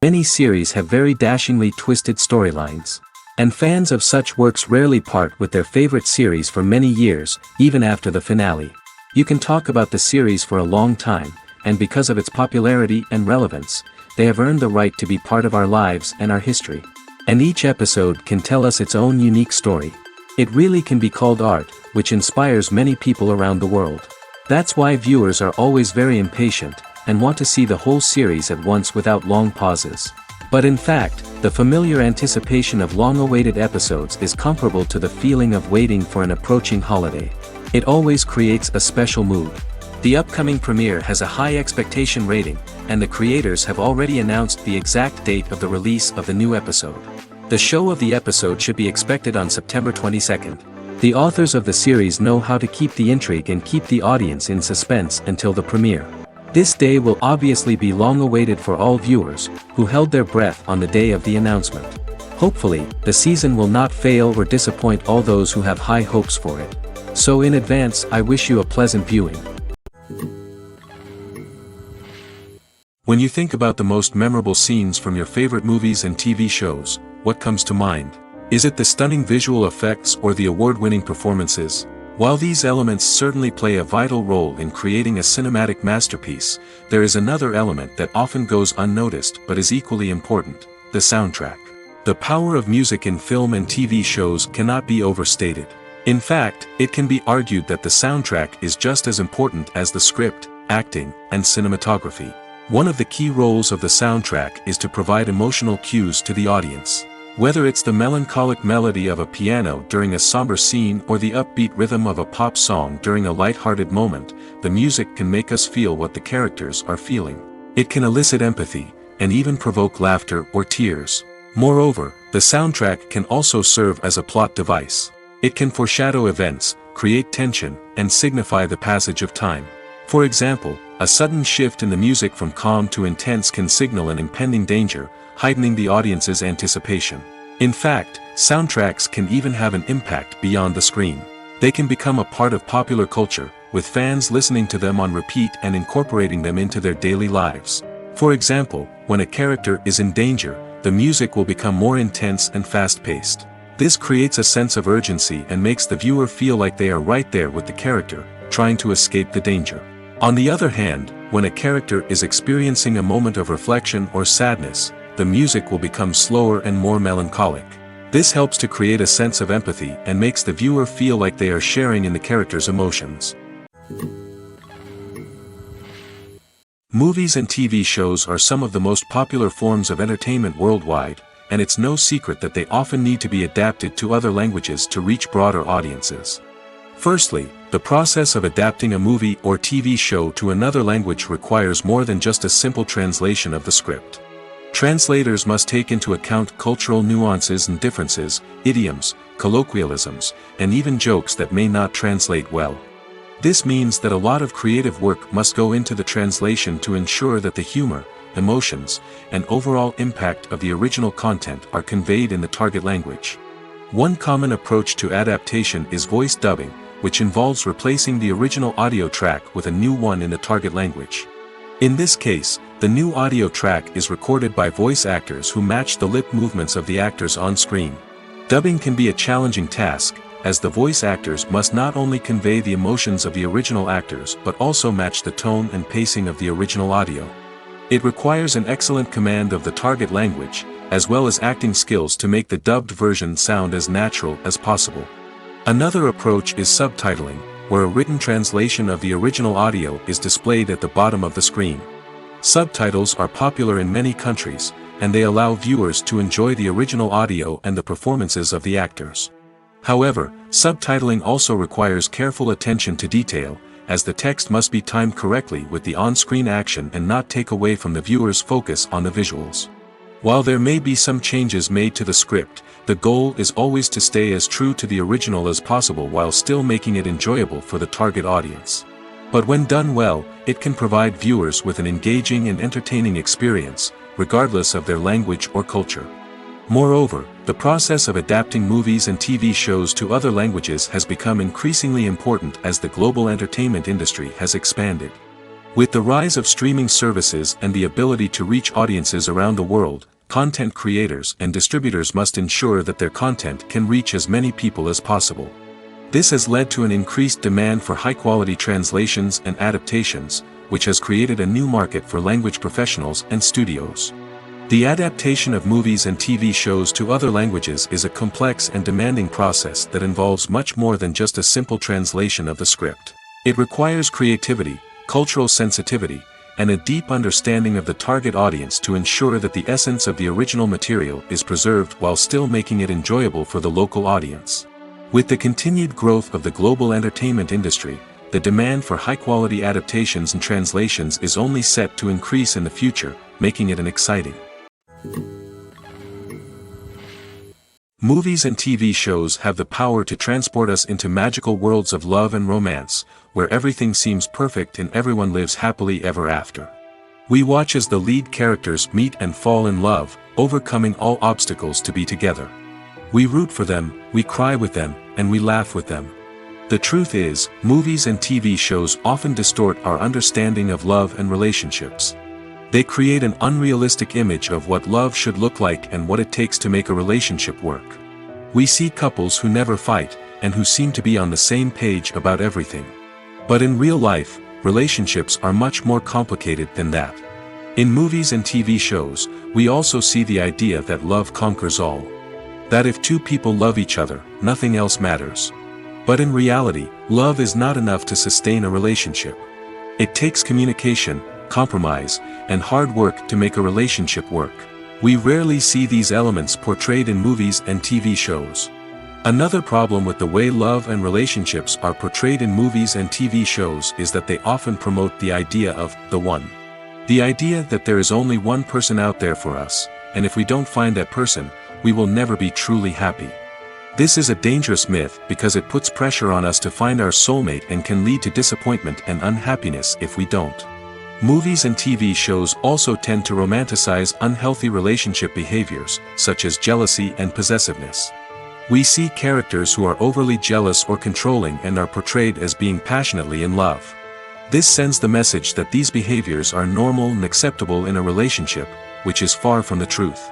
Many series have very dashingly twisted storylines. And fans of such works rarely part with their favorite series for many years, even after the finale. You can talk about the series for a long time, and because of its popularity and relevance, they have earned the right to be part of our lives and our history. And each episode can tell us its own unique story. It really can be called art, which inspires many people around the world. That's why viewers are always very impatient, and want to see the whole series at once without long pauses. But in fact, the familiar anticipation of long-awaited episodes is comparable to the feeling of waiting for an approaching holiday. It always creates a special mood. The upcoming premiere has a high expectation rating, and the creators have already announced the exact date of the release of the new episode. The show of the episode should be expected on September 22nd. The authors of the series know how to keep the intrigue and keep the audience in suspense until the premiere. This day will obviously be long awaited for all viewers, who held their breath on the day of the announcement. Hopefully, the season will not fail or disappoint all those who have high hopes for it. So in advance, I wish you a pleasant viewing. When you think about the most memorable scenes from your favorite movies and TV shows, what comes to mind? Is it the stunning visual effects or the award-winning performances? While these elements certainly play a vital role in creating a cinematic masterpiece, there is another element that often goes unnoticed but is equally important: the soundtrack. The power of music in film and TV shows cannot be overstated. In fact, it can be argued that the soundtrack is just as important as the script, acting, and cinematography. One of the key roles of the soundtrack is to provide emotional cues to the audience. Whether it's the melancholic melody of a piano during a somber scene or the upbeat rhythm of a pop song during a light-hearted moment, the music can make us feel what the characters are feeling. It can elicit empathy, and even provoke laughter or tears. Moreover, the soundtrack can also serve as a plot device. It can foreshadow events, create tension, and signify the passage of time. For example, a sudden shift in the music from calm to intense can signal an impending danger, heightening the audience's anticipation. In fact, soundtracks can even have an impact beyond the screen. They can become a part of popular culture, with fans listening to them on repeat and incorporating them into their daily lives. For example, when a character is in danger, the music will become more intense and fast-paced. This creates a sense of urgency and makes the viewer feel like they are right there with the character, trying to escape the danger. On the other hand, when a character is experiencing a moment of reflection or sadness, the music will become slower and more melancholic. This helps to create a sense of empathy and makes the viewer feel like they are sharing in the character's emotions. Movies and TV shows are some of the most popular forms of entertainment worldwide, and it's no secret that they often need to be adapted to other languages to reach broader audiences. Firstly, the process of adapting a movie or TV show to another language requires more than just a simple translation of the script. Translators must take into account cultural nuances and differences, idioms, colloquialisms, and even jokes that may not translate well. This means that a lot of creative work must go into the translation to ensure that the humor, emotions, and overall impact of the original content are conveyed in the target language. One common approach to adaptation is voice dubbing, which involves replacing the original audio track with a new one in the target language. In this case, the new audio track is recorded by voice actors who match the lip movements of the actors on screen. Dubbing can be a challenging task, as the voice actors must not only convey the emotions of the original actors but also match the tone and pacing of the original audio. It requires an excellent command of the target language, as well as acting skills to make the dubbed version sound as natural as possible. Another approach is subtitling, where a written translation of the original audio is displayed at the bottom of the screen. Subtitles are popular in many countries, and they allow viewers to enjoy the original audio and the performances of the actors. However, subtitling also requires careful attention to detail, as the text must be timed correctly with the on-screen action and not take away from the viewer's focus on the visuals. While there may be some changes made to the script, the goal is always to stay as true to the original as possible while still making it enjoyable for the target audience. But when done well, it can provide viewers with an engaging and entertaining experience, regardless of their language or culture. Moreover, the process of adapting movies and TV shows to other languages has become increasingly important as the global entertainment industry has expanded. With the rise of streaming services and the ability to reach audiences around the world, content creators and distributors must ensure that their content can reach as many people as possible. This has led to an increased demand for high-quality translations and adaptations, which has created a new market for language professionals and studios. The adaptation of movies and TV shows to other languages is a complex and demanding process that involves much more than just a simple translation of the script. It requires creativity, cultural sensitivity, and a deep understanding of the target audience to ensure that the essence of the original material is preserved while still making it enjoyable for the local audience. With the continued growth of the global entertainment industry, the demand for high-quality adaptations and translations is only set to increase in the future, making it an exciting. Movies and TV shows have the power to transport us into magical worlds of love and romance, where everything seems perfect and everyone lives happily ever after. We watch as the lead characters meet and fall in love, overcoming all obstacles to be together. We root for them, we cry with them, and we laugh with them. The truth is, movies and TV shows often distort our understanding of love and relationships. They create an unrealistic image of what love should look like and what it takes to make a relationship work. We see couples who never fight, and who seem to be on the same page about everything. But in real life, relationships are much more complicated than that. In movies and TV shows, we also see the idea that love conquers all. That if two people love each other, nothing else matters. But in reality, love is not enough to sustain a relationship. It takes communication, compromise, and hard work to make a relationship work. We rarely see these elements portrayed in movies and TV shows. Another problem with the way love and relationships are portrayed in movies and TV shows is that they often promote the idea of the one. The idea that there is only one person out there for us, and if we don't find that person, we will never be truly happy. This is a dangerous myth because it puts pressure on us to find our soulmate and can lead to disappointment and unhappiness if we don't. Movies and TV shows also tend to romanticize unhealthy relationship behaviors, such as jealousy and possessiveness. We see characters who are overly jealous or controlling and are portrayed as being passionately in love. This sends the message that these behaviors are normal and acceptable in a relationship, which is far from the truth.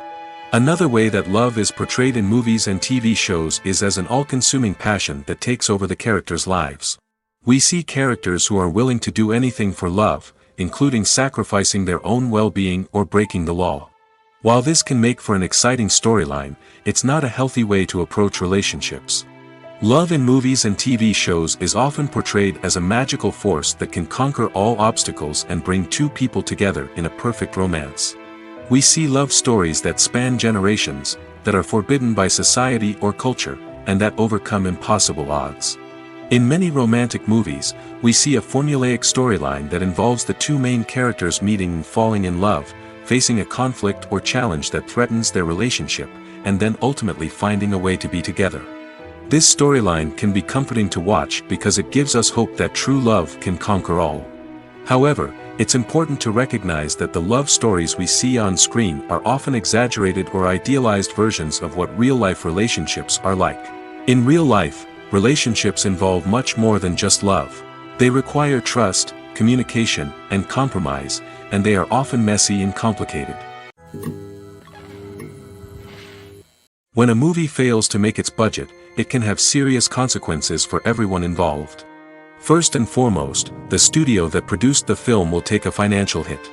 Another way that love is portrayed in movies and TV shows is as an all-consuming passion that takes over the characters' lives. We see characters who are willing to do anything for love, including sacrificing their own well-being or breaking the law. While this can make for an exciting storyline, it's not a healthy way to approach relationships. Love in movies and TV shows is often portrayed as a magical force that can conquer all obstacles and bring two people together in a perfect romance. We see love stories that span generations, that are forbidden by society or culture, and that overcome impossible odds. In many romantic movies, we see a formulaic storyline that involves the two main characters meeting and falling in love, facing a conflict or challenge that threatens their relationship, and then ultimately finding a way to be together. This storyline can be comforting to watch because it gives us hope that true love can conquer all. However, it's important to recognize that the love stories we see on screen are often exaggerated or idealized versions of what real-life relationships are like. In real life, relationships involve much more than just love. They require trust, communication, and compromise, and they are often messy and complicated. When a movie fails to make its budget, it can have serious consequences for everyone involved. First and foremost, the studio that produced the film will take a financial hit.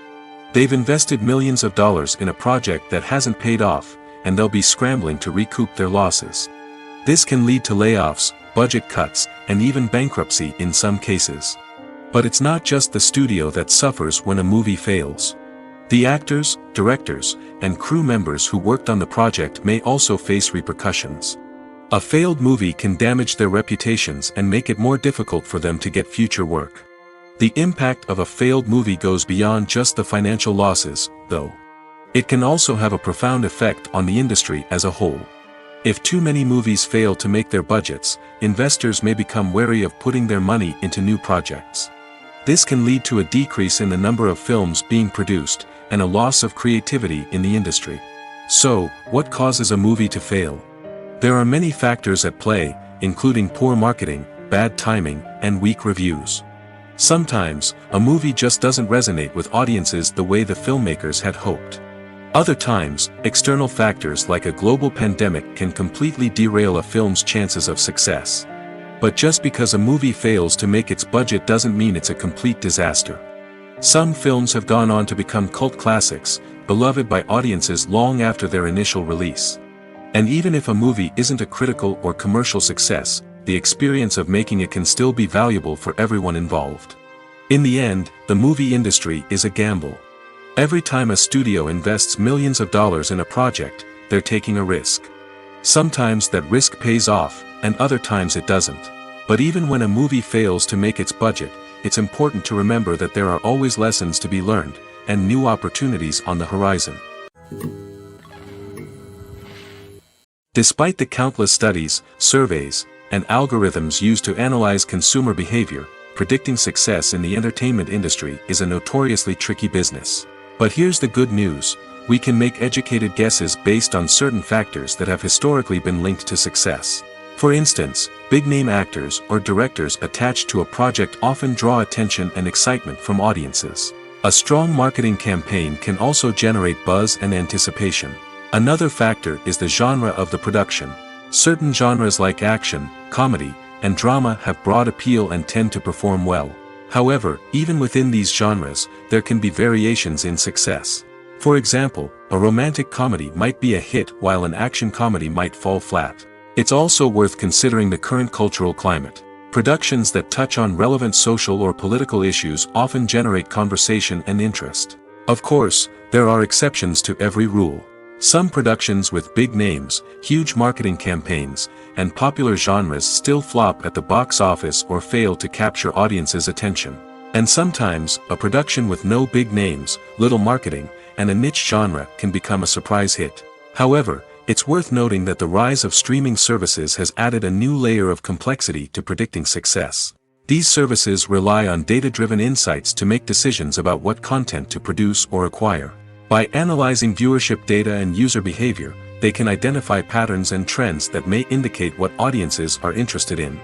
They've invested millions of dollars in a project that hasn't paid off, and they'll be scrambling to recoup their losses. This can lead to layoffs, budget cuts, and even bankruptcy in some cases. But it's not just the studio that suffers when a movie fails. The actors, directors, and crew members who worked on the project may also face repercussions. A failed movie can damage their reputations and make it more difficult for them to get future work. The impact of a failed movie goes beyond just the financial losses, though. It can also have a profound effect on the industry as a whole. If too many movies fail to make their budgets, investors may become wary of putting their money into new projects. This can lead to a decrease in the number of films being produced, and a loss of creativity in the industry. So, what causes a movie to fail? There are many factors at play, including poor marketing, bad timing, and weak reviews. Sometimes, a movie just doesn't resonate with audiences the way the filmmakers had hoped. Other times, external factors like a global pandemic can completely derail a film's chances of success. But just because a movie fails to make its budget doesn't mean it's a complete disaster. Some films have gone on to become cult classics, beloved by audiences long after their initial release. And even if a movie isn't a critical or commercial success, the experience of making it can still be valuable for everyone involved. In the end, the movie industry is a gamble. Every time a studio invests millions of dollars in a project, they're taking a risk. Sometimes that risk pays off, and other times it doesn't. But even when a movie fails to make its budget, it's important to remember that there are always lessons to be learned, and new opportunities on the horizon. Despite the countless studies, surveys, and algorithms used to analyze consumer behavior, predicting success in the entertainment industry is a notoriously tricky business. But here's the good news: we can make educated guesses based on certain factors that have historically been linked to success. For instance, big-name actors or directors attached to a project often draw attention and excitement from audiences. A strong marketing campaign can also generate buzz and anticipation. Another factor is the genre of the production. Certain genres like action, comedy, and drama have broad appeal and tend to perform well. However, even within these genres, there can be variations in success. For example, a romantic comedy might be a hit while an action comedy might fall flat. It's also worth considering the current cultural climate. Productions that touch on relevant social or political issues often generate conversation and interest. Of course, there are exceptions to every rule. Some productions with big names, huge marketing campaigns, and popular genres still flop at the box office or fail to capture audiences' attention. And sometimes, a production with no big names, little marketing, and a niche genre can become a surprise hit. However, it's worth noting that the rise of streaming services has added a new layer of complexity to predicting success. These services rely on data-driven insights to make decisions about what content to produce or acquire. By analyzing viewership data and user behavior, they can identify patterns and trends that may indicate what audiences are interested in.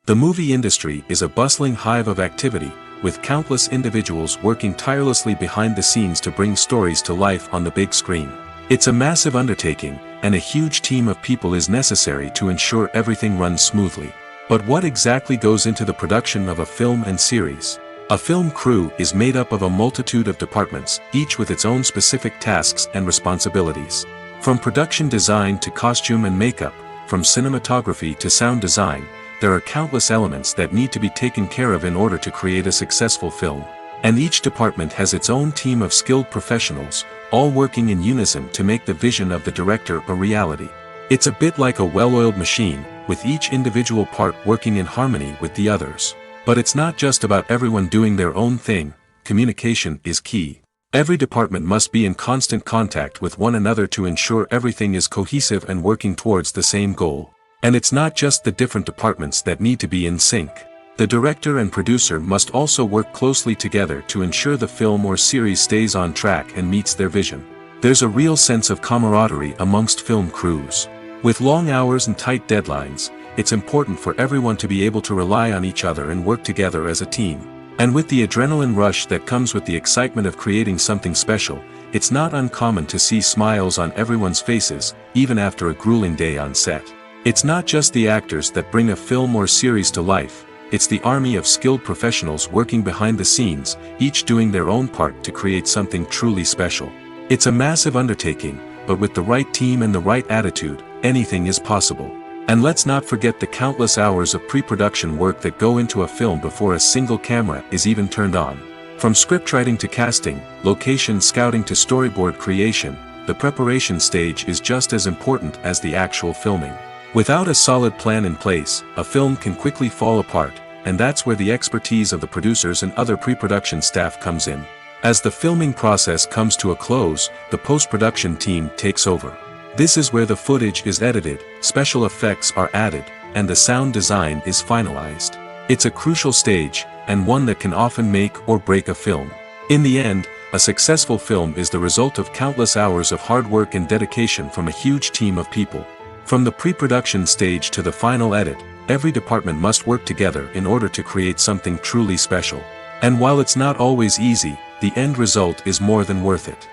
The movie industry is a bustling hive of activity, with countless individuals working tirelessly behind the scenes to bring stories to life on the big screen. It's a massive undertaking, and a huge team of people is necessary to ensure everything runs smoothly. But what exactly goes into the production of a film and series? A film crew is made up of a multitude of departments, each with its own specific tasks and responsibilities. From production design to costume and makeup, from cinematography to sound design, there are countless elements that need to be taken care of in order to create a successful film. And each department has its own team of skilled professionals, all working in unison to make the vision of the director a reality. It's a bit like a well-oiled machine, with each individual part working in harmony with the others. But it's not just about everyone doing their own thing. Communication is key. Every department must be in constant contact with one another to ensure everything is cohesive and working towards the same goal. And it's not just the different departments that need to be in sync. The director and producer must also work closely together to ensure the film or series stays on track and meets their vision. There's a real sense of camaraderie amongst film crews. With long hours and tight deadlines, it's important for everyone to be able to rely on each other and work together as a team. And with the adrenaline rush that comes with the excitement of creating something special, it's not uncommon to see smiles on everyone's faces, even after a grueling day on set. It's not just the actors that bring a film or series to life. it's the army of skilled professionals working behind the scenes, each doing their own part to create something truly special. It's a massive undertaking, but with the right team and the right attitude, anything is possible. And let's not forget the countless hours of pre-production work that go into a film before a single camera is even turned on. From scriptwriting to casting, location scouting to storyboard creation, the preparation stage is just as important as the actual filming. Without a solid plan in place, a film can quickly fall apart, and that's where the expertise of the producers and other pre-production staff comes in. As the filming process comes to a close, the post-production team takes over. This is where the footage is edited, special effects are added, and the sound design is finalized. It's a crucial stage, and one that can often make or break a film. In the end, a successful film is the result of countless hours of hard work and dedication from a huge team of people. From the pre-production stage to the final edit, every department must work together in order to create something truly special. And while it's not always easy, the end result is more than worth it.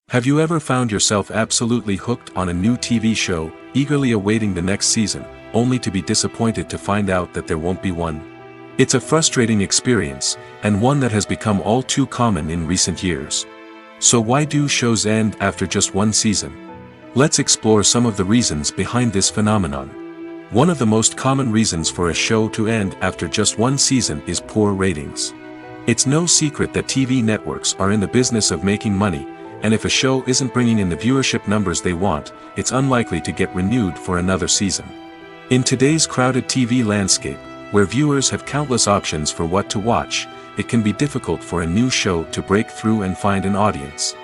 Have you ever found yourself absolutely hooked on a new TV show, eagerly awaiting the next season, only to be disappointed to find out that there won't be one? It's a frustrating experience, and one that has become all too common in recent years. So why do shows end after just one season? Let's explore some of the reasons behind this phenomenon. One of the most common reasons for a show to end after just one season is poor ratings. It's no secret that TV networks are in the business of making money, and if a show isn't bringing in the viewership numbers they want, it's unlikely to get renewed for another season. In today's crowded TV landscape, where viewers have countless options for what to watch, it can be difficult for a new show to break through and find an audience.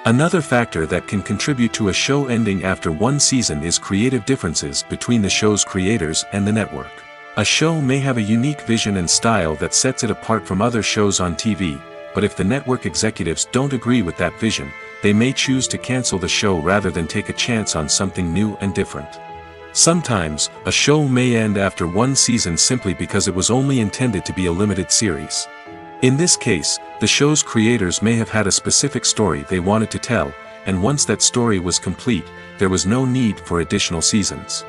Another factor that can contribute to a show ending after one season is creative differences between the show's creators and the network. A show may have a unique vision and style that sets it apart from other shows on TV, but if the network executives don't agree with that vision, they may choose to cancel the show rather than take a chance on something new and different. Sometimes, a show may end after one season simply because it was only intended to be a limited series. In this case, the show's creators may have had a specific story they wanted to tell, and once that story was complete, there was no need for additional seasons.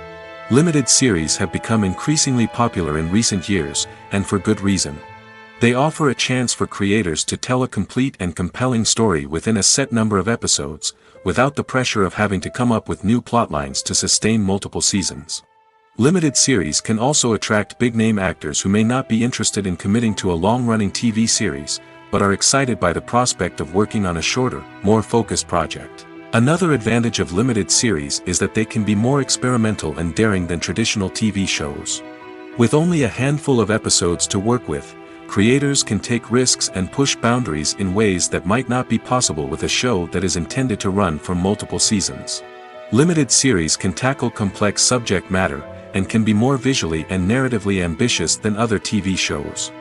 Limited series have become increasingly popular in recent years, and for good reason. They offer a chance for creators to tell a complete and compelling story within a set number of episodes, without the pressure of having to come up with new plotlines to sustain multiple seasons. Limited series can also attract big-name actors who may not be interested in committing to a long-running TV series, but are excited by the prospect of working on a shorter, more focused project. Another advantage of limited series is that they can be more experimental and daring than traditional TV shows. With only a handful of episodes to work with, creators can take risks and push boundaries in ways that might not be possible with a show that is intended to run for multiple seasons. Limited series can tackle complex subject matter, and can be more visually and narratively ambitious than other TV shows.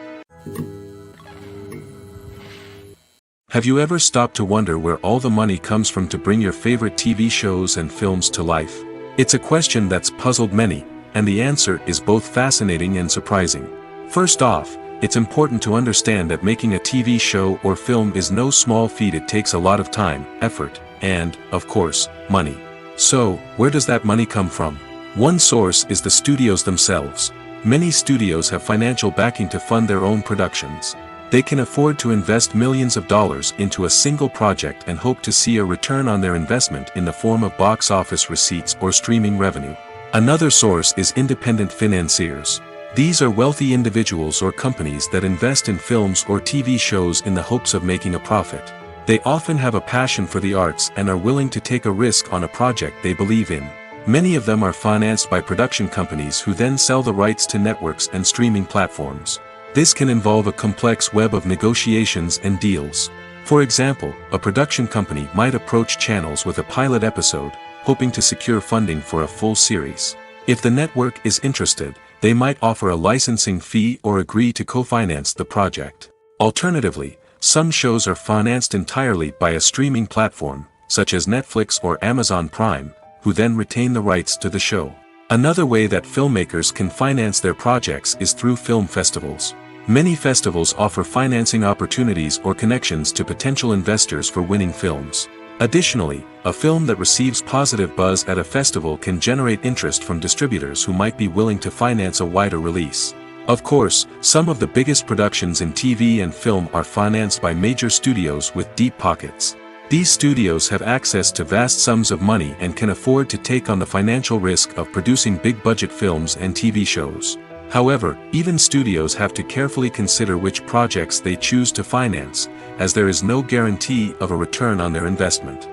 Have you ever stopped to wonder where all the money comes from to bring your favorite TV shows and films to life? It's a question that's puzzled many, and the answer is both fascinating and surprising. First off, it's important to understand that making a TV show or film is no small feat. It takes a lot of time, effort, and, of course, money. So, where does that money come from? One source is the studios themselves. Many studios have financial backing to fund their own productions. They can afford to invest millions of dollars into a single project and hope to see a return on their investment in the form of box office receipts or streaming revenue. Another source is independent financiers. These are wealthy individuals or companies that invest in films or TV shows in the hopes of making a profit. They often have a passion for the arts and are willing to take a risk on a project they believe in. Many of them are financed by production companies who then sell the rights to networks and streaming platforms. This can involve a complex web of negotiations and deals. For example, a production company might approach channels with a pilot episode, hoping to secure funding for a full series. If the network is interested, they might offer a licensing fee or agree to co-finance the project. Alternatively, some shows are financed entirely by a streaming platform, such as Netflix or Amazon Prime, who then retain the rights to the show. Another way that filmmakers can finance their projects is through film festivals. Many festivals offer financing opportunities or connections to potential investors for winning films. Additionally, a film that receives positive buzz at a festival can generate interest from distributors who might be willing to finance a wider release. Of course, some of the biggest productions in TV and film are financed by major studios with deep pockets. These studios have access to vast sums of money and can afford to take on the financial risk of producing big-budget films and TV shows. However, even studios have to carefully consider which projects they choose to finance, as there is no guarantee of a return on their investment.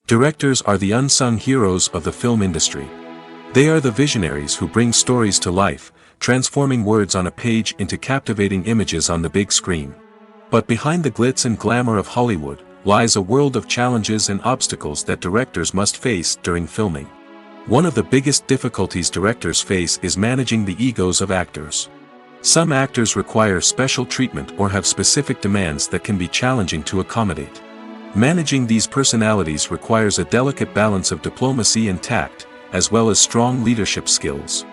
Directors are the unsung heroes of the film industry. They are the visionaries who bring stories to life, transforming words on a page into captivating images on the big screen. But behind the glitz and glamour of Hollywood lies a world of challenges and obstacles that directors must face during filming. One of the biggest difficulties directors face is managing the egos of actors. Some actors require special treatment or have specific demands that can be challenging to accommodate. Managing these personalities requires a delicate balance of diplomacy and tact, as well as strong leadership skills.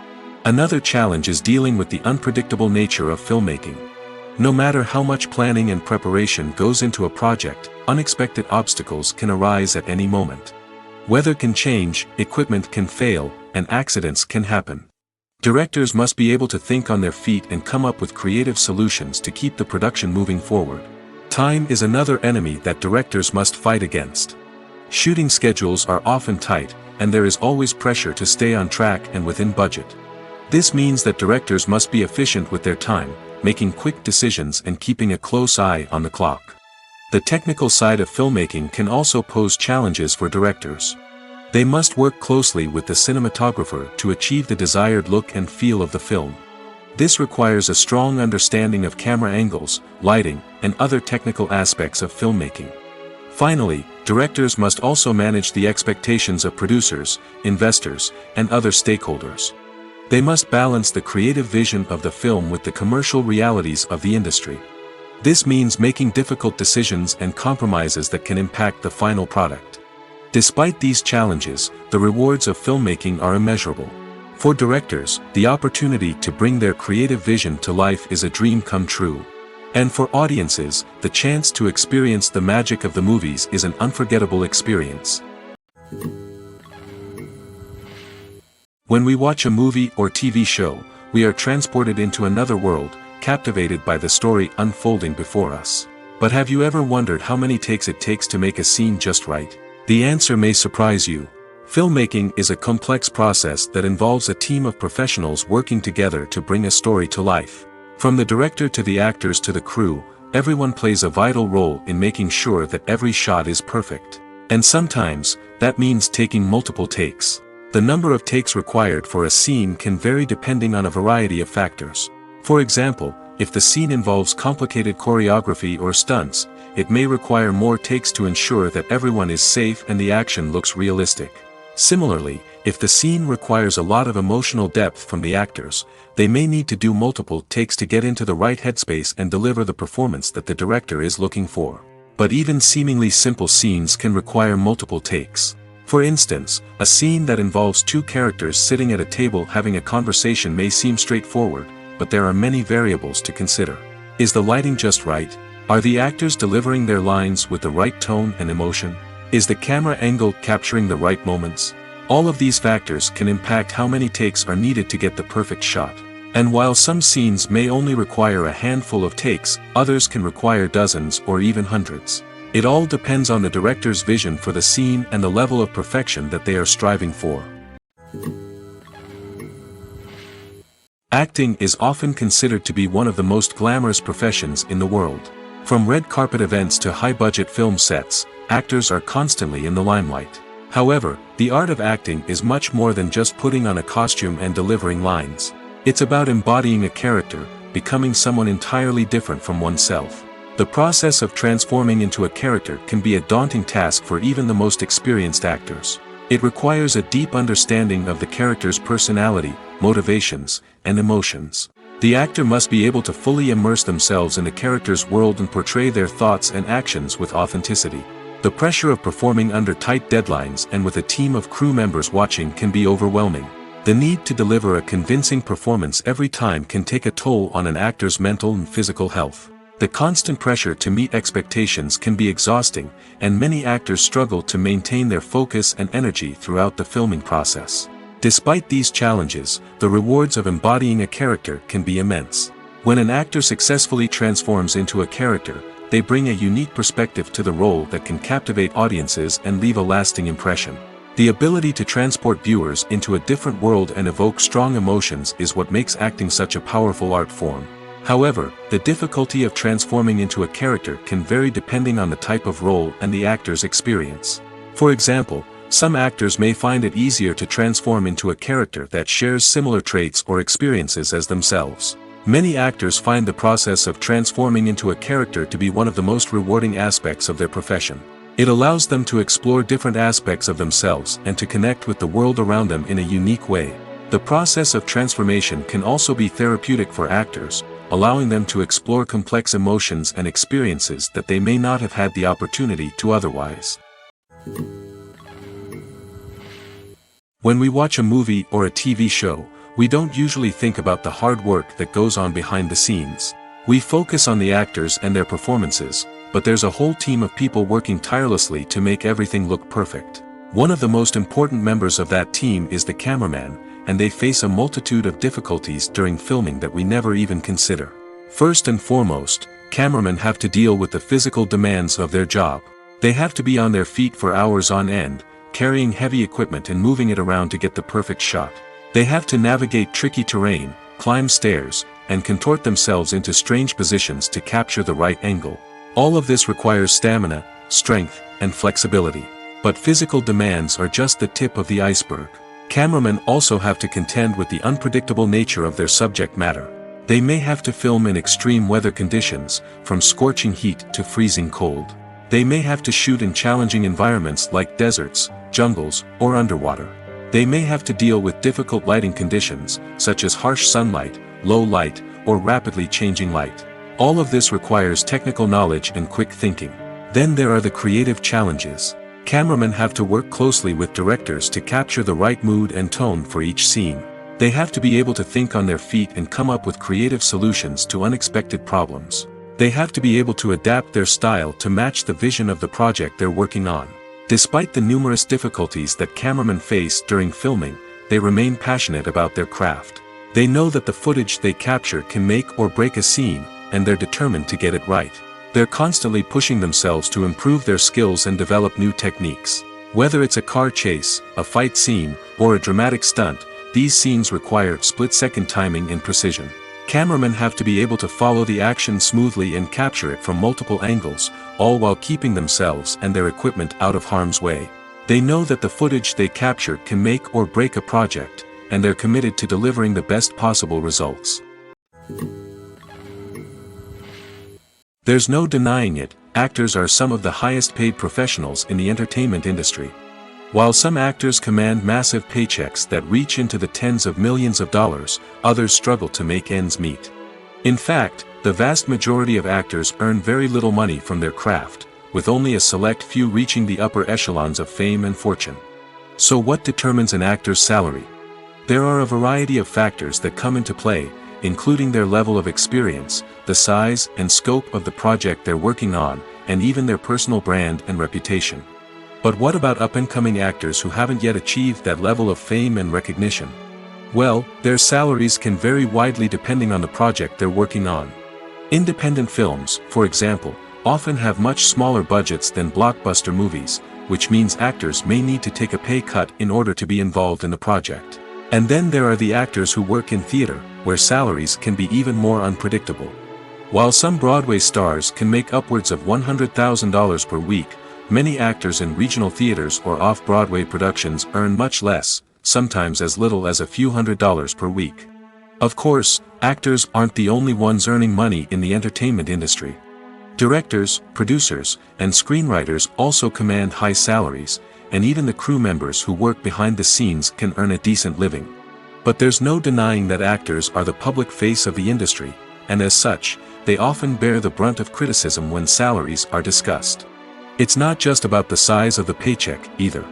Another challenge is dealing with the unpredictable nature of filmmaking. No matter how much planning and preparation goes into a project, unexpected obstacles can arise at any moment. Weather can change, equipment can fail, and accidents can happen. Directors must be able to think on their feet and come up with creative solutions to keep the production moving forward. Time is another enemy that directors must fight against. Shooting schedules are often tight, and there is always pressure to stay on track and within budget. This means that directors must be efficient with their time, making quick decisions and keeping a close eye on the clock. The technical side of filmmaking can also pose challenges for directors. They must work closely with the cinematographer to achieve the desired look and feel of the film. This requires a strong understanding of camera angles, lighting, and other technical aspects of filmmaking. Finally, directors must also manage the expectations of producers, investors, and other stakeholders. They must balance the creative vision of the film with the commercial realities of the industry. This means making difficult decisions and compromises that can impact the final product. Despite these challenges, the rewards of filmmaking are immeasurable. For directors, the opportunity to bring their creative vision to life is a dream come true. And for audiences, the chance to experience the magic of the movies is an unforgettable experience. When we watch a movie or TV show, we are transported into another world, captivated by the story unfolding before us. But have you ever wondered how many takes it takes to make a scene just right? The answer may surprise you. Filmmaking is a complex process that involves a team of professionals working together to bring a story to life. From the director to the actors to the crew, everyone plays a vital role in making sure that every shot is perfect. And sometimes, that means taking multiple takes. The number of takes required for a scene can vary depending on a variety of factors. For example, if the scene involves complicated choreography or stunts, it may require more takes to ensure that everyone is safe and the action looks realistic. Similarly, if the scene requires a lot of emotional depth from the actors, they may need to do multiple takes to get into the right headspace and deliver the performance that the director is looking for. But even seemingly simple scenes can require multiple takes. For instance, a scene that involves two characters sitting at a table having a conversation may seem straightforward, but there are many variables to consider. Is the lighting just right? Are the actors delivering their lines with the right tone and emotion? Is the camera angle capturing the right moments? All of these factors can impact how many takes are needed to get the perfect shot. And while some scenes may only require a handful of takes, others can require dozens or even hundreds. It all depends on the director's vision for the scene and the level of perfection that they are striving for. Acting is often considered to be one of the most glamorous professions in the world. From red carpet events to high-budget film sets, actors are constantly in the limelight. However, the art of acting is much more than just putting on a costume and delivering lines. It's about embodying a character, becoming someone entirely different from oneself. The process of transforming into a character can be a daunting task for even the most experienced actors. It requires a deep understanding of the character's personality, motivations, and emotions. The actor must be able to fully immerse themselves in the character's world and portray their thoughts and actions with authenticity. The pressure of performing under tight deadlines and with a team of crew members watching can be overwhelming. The need to deliver a convincing performance every time can take a toll on an actor's mental and physical health. The constant pressure to meet expectations can be exhausting, and many actors struggle to maintain their focus and energy throughout the filming process. Despite these challenges, the rewards of embodying a character can be immense. When an actor successfully transforms into a character, they bring a unique perspective to the role that can captivate audiences and leave a lasting impression. The ability to transport viewers into a different world and evoke strong emotions is what makes acting such a powerful art form. However, the difficulty of transforming into a character can vary depending on the type of role and the actor's experience. For example, some actors may find it easier to transform into a character that shares similar traits or experiences as themselves. Many actors find the process of transforming into a character to be one of the most rewarding aspects of their profession. It allows them to explore different aspects of themselves and to connect with the world around them in a unique way. The process of transformation can also be therapeutic for actors, allowing them to explore complex emotions and experiences that they may not have had the opportunity to otherwise. When we watch a movie or a TV show, we don't usually think about the hard work that goes on behind the scenes. We focus on the actors and their performances, but there's a whole team of people working tirelessly to make everything look perfect. One of the most important members of that team is the cameraman, and they face a multitude of difficulties during filming that we never even consider. First and foremost, cameramen have to deal with the physical demands of their job. They have to be on their feet for hours on end, carrying heavy equipment and moving it around to get the perfect shot. They have to navigate tricky terrain, climb stairs, and contort themselves into strange positions to capture the right angle. All of this requires stamina, strength, and flexibility. But physical demands are just the tip of the iceberg. Cameramen also have to contend with the unpredictable nature of their subject matter. They may have to film in extreme weather conditions, from scorching heat to freezing cold. They may have to shoot in challenging environments like deserts, jungles, or underwater. They may have to deal with difficult lighting conditions, such as harsh sunlight, low light, or rapidly changing light. All of this requires technical knowledge and quick thinking. Then there are the creative challenges. Cameramen have to work closely with directors to capture the right mood and tone for each scene. They have to be able to think on their feet and come up with creative solutions to unexpected problems. They have to be able to adapt their style to match the vision of the project they're working on. Despite the numerous difficulties that cameramen face during filming, they remain passionate about their craft. They know that the footage they capture can make or break a scene, and they're determined to get it right. They're constantly pushing themselves to improve their skills and develop new techniques. Whether it's a car chase, a fight scene, or a dramatic stunt, these scenes require split-second timing and precision. Cameramen have to be able to follow the action smoothly and capture it from multiple angles, all while keeping themselves and their equipment out of harm's way. They know that the footage they capture can make or break a project, and they're committed to delivering the best possible results. There's no denying it, actors are some of the highest paid professionals in the entertainment industry. While some actors command massive paychecks that reach into the tens of millions of dollars, others struggle to make ends meet. In fact, the vast majority of actors earn very little money from their craft, with only a select few reaching the upper echelons of fame and fortune. So what determines an actor's salary? There are a variety of factors that come into play, including their level of experience, the size and scope of the project they're working on, and even their personal brand and reputation. But what about up-and-coming actors who haven't yet achieved that level of fame and recognition? Well, their salaries can vary widely depending on the project they're working on. Independent films, for example, often have much smaller budgets than blockbuster movies, which means actors may need to take a pay cut in order to be involved in the project. And then there are the actors who work in theater, where salaries can be even more unpredictable. While some Broadway stars can make upwards of $100,000 per week, many actors in regional theaters or off-Broadway productions earn much less, sometimes as little as a few $100s per week. Of course, actors aren't the only ones earning money in the entertainment industry. Directors, producers, and screenwriters also command high salaries, and even the crew members who work behind the scenes can earn a decent living. But there's no denying that actors are the public face of the industry, and as such, they often bear the brunt of criticism when salaries are discussed. It's not just about the size of the paycheck, either.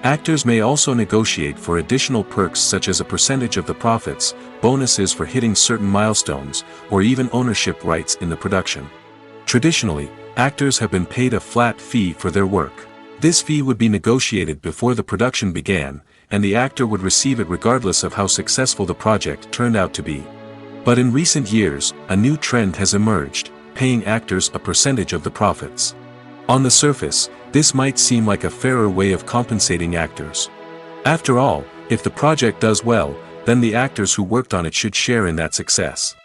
Actors may also negotiate for additional perks such as a percentage of the profits, bonuses for hitting certain milestones, or even ownership rights in the production. Traditionally, actors have been paid a flat fee for their work. This fee would be negotiated before the production began, and the actor would receive it regardless of how successful the project turned out to be. But in recent years, a new trend has emerged, paying actors a percentage of the profits. On the surface, this might seem like a fairer way of compensating actors. After all, if the project does well, then the actors who worked on it should share in that success.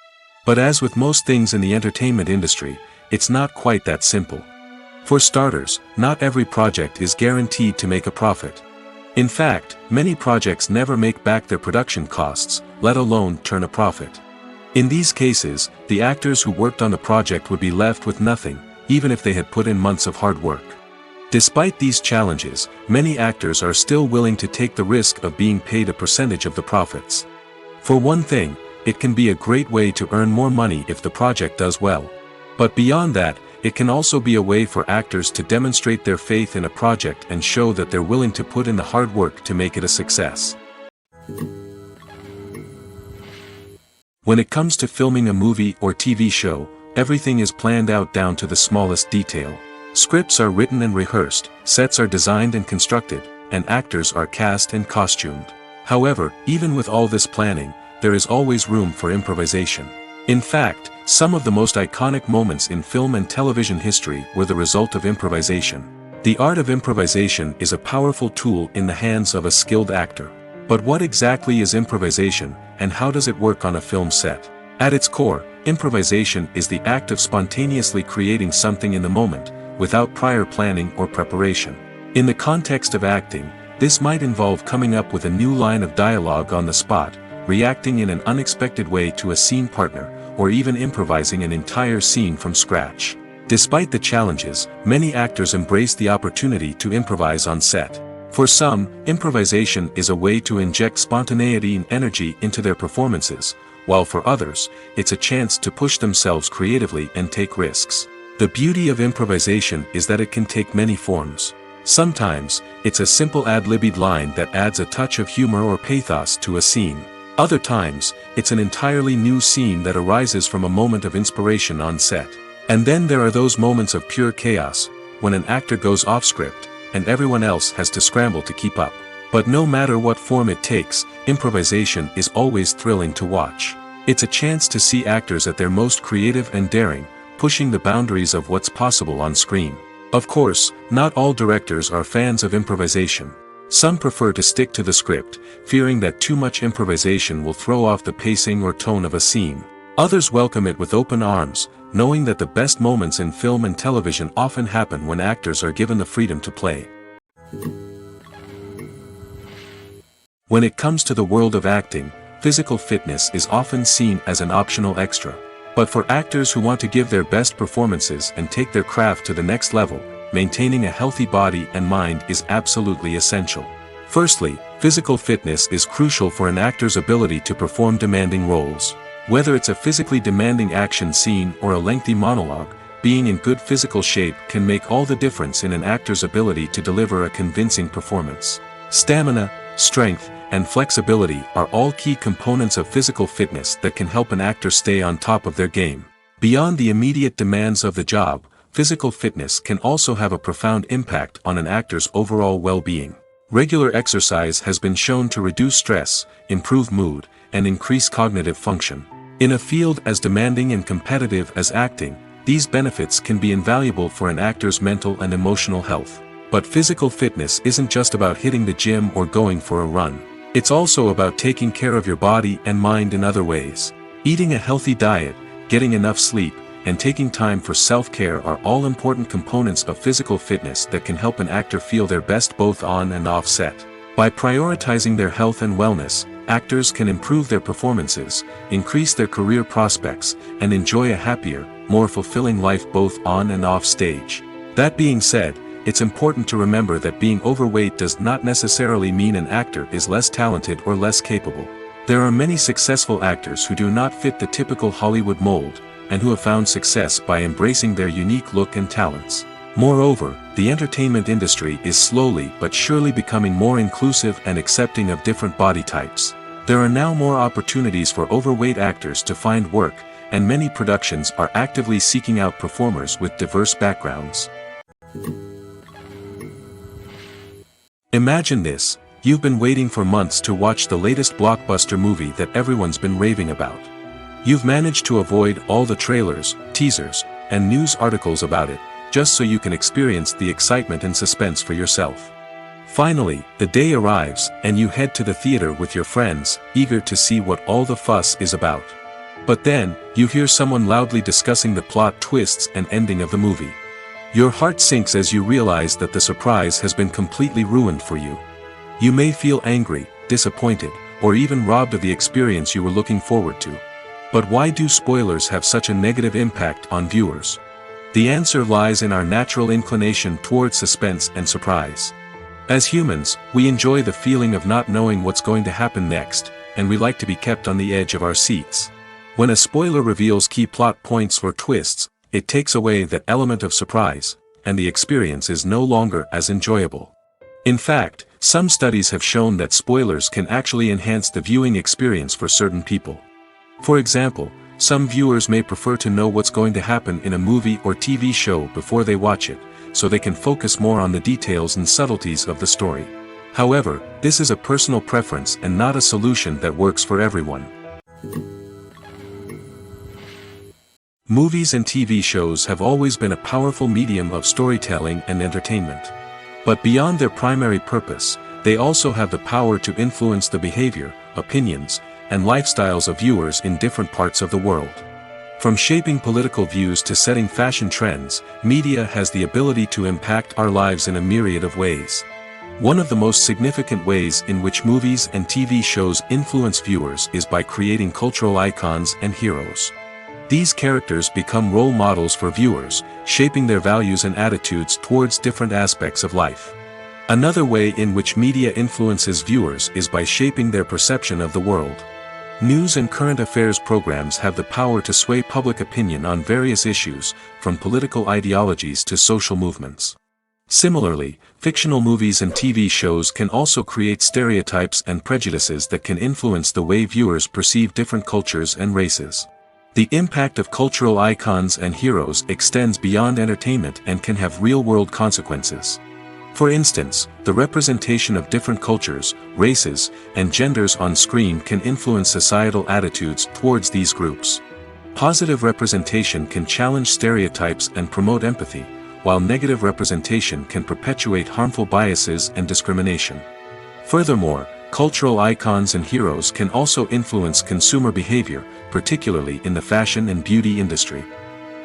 But as with most things in the entertainment industry, it's not quite that simple. For starters, not every project is guaranteed to make a profit. In fact, many projects never make back their production costs, let alone turn a profit. In these cases, the actors who worked on the project would be left with nothing, even if they had put in months of hard work. Despite these challenges, many actors are still willing to take the risk of being paid a percentage of the profits. For one thing, it can be a great way to earn more money if the project does well. But beyond that, it can also be a way for actors to demonstrate their faith in a project and show that they're willing to put in the hard work to make it a success. When it comes to filming a movie or TV show, everything is planned out down to the smallest detail. Scripts are written and rehearsed, sets are designed and constructed, and actors are cast and costumed. However, even with all this planning, there is always room for improvisation. In fact, some of the most iconic moments in film and television history were the result of improvisation. The art of improvisation is a powerful tool in the hands of a skilled actor. But what exactly is improvisation, and how does it work on a film set? At its core, improvisation is the act of spontaneously creating something in the moment, without prior planning or preparation. In the context of acting, this might involve coming up with a new line of dialogue on the spot, reacting in an unexpected way to a scene partner, or even improvising an entire scene from scratch. Despite the challenges, many actors embrace the opportunity to improvise on set. For some, improvisation is a way to inject spontaneity and energy into their performances, while for others, it's a chance to push themselves creatively and take risks. The beauty of improvisation is that it can take many forms. Sometimes, it's a simple ad-libbed line that adds a touch of humor or pathos to a scene. Other times, it's an entirely new scene that arises from a moment of inspiration on set. And then there are those moments of pure chaos, when an actor goes off script, and everyone else has to scramble to keep up. But no matter what form it takes, improvisation is always thrilling to watch. It's a chance to see actors at their most creative and daring, pushing the boundaries of what's possible on screen. Of course, not all directors are fans of improvisation. Some prefer to stick to the script, fearing that too much improvisation will throw off the pacing or tone of a scene. Others welcome it with open arms, knowing that the best moments in film and television often happen when actors are given the freedom to play. When it comes to the world of acting, physical fitness is often seen as an optional extra. But for actors who want to give their best performances and take their craft to the next level, maintaining a healthy body and mind is absolutely essential. Firstly, physical fitness is crucial for an actor's ability to perform demanding roles. Whether it's a physically demanding action scene or a lengthy monologue, being in good physical shape can make all the difference in an actor's ability to deliver a convincing performance. Stamina, strength, and flexibility are all key components of physical fitness that can help an actor stay on top of their game. Beyond the immediate demands of the job, physical fitness can also have a profound impact on an actor's overall well-being. Regular exercise has been shown to reduce stress, improve mood, and increase cognitive function. In a field as demanding and competitive as acting, these benefits can be invaluable for an actor's mental and emotional health. But physical fitness isn't just about hitting the gym or going for a run. It's also about taking care of your body and mind in other ways. Eating a healthy diet, getting enough sleep, and taking time for self-care are all important components of physical fitness that can help an actor feel their best both on and off set. By prioritizing their health and wellness, actors can improve their performances, increase their career prospects, and enjoy a happier, more fulfilling life both on and off stage. That being said, it's important to remember that being overweight does not necessarily mean an actor is less talented or less capable. There are many successful actors who do not fit the typical Hollywood mold, and who have found success by embracing their unique look and talents. Moreover, the entertainment industry is slowly but surely becoming more inclusive and accepting of different body types. There are now more opportunities for overweight actors to find work, and many productions are actively seeking out performers with diverse backgrounds. Imagine this: you've been waiting for months to watch the latest blockbuster movie that everyone's been raving about. You've managed to avoid all the trailers, teasers, and news articles about it, just so you can experience the excitement and suspense for yourself. Finally, the day arrives, and you head to the theater with your friends, eager to see what all the fuss is about. But then, you hear someone loudly discussing the plot twists and ending of the movie. Your heart sinks as you realize that the surprise has been completely ruined for you. You may feel angry, disappointed, or even robbed of the experience you were looking forward to. But why do spoilers have such a negative impact on viewers? The answer lies in our natural inclination towards suspense and surprise. As humans, we enjoy the feeling of not knowing what's going to happen next, and we like to be kept on the edge of our seats. When a spoiler reveals key plot points or twists, it takes away that element of surprise, and the experience is no longer as enjoyable. In fact, some studies have shown that spoilers can actually enhance the viewing experience for certain people. For example, some viewers may prefer to know what's going to happen in a movie or TV show before they watch it, so they can focus more on the details and subtleties of the story. However, this is a personal preference and not a solution that works for everyone. Movies and TV shows have always been a powerful medium of storytelling and entertainment. But beyond their primary purpose, they also have the power to influence the behavior, opinions, and lifestyles of viewers in different parts of the world. From shaping political views to setting fashion trends, media has the ability to impact our lives in a myriad of ways. One of the most significant ways in which movies and TV shows influence viewers is by creating cultural icons and heroes. These characters become role models for viewers, shaping their values and attitudes towards different aspects of life. Another way in which media influences viewers is by shaping their perception of the world. News and current affairs programs have the power to sway public opinion on various issues, from political ideologies to social movements. Similarly, fictional movies and TV shows can also create stereotypes and prejudices that can influence the way viewers perceive different cultures and races. The impact of cultural icons and heroes extends beyond entertainment and can have real-world consequences. For instance, the representation of different cultures, races, and genders on screen can influence societal attitudes towards these groups. Positive representation can challenge stereotypes and promote empathy, while negative representation can perpetuate harmful biases and discrimination. Furthermore, cultural icons and heroes can also influence consumer behavior, particularly in the fashion and beauty industry.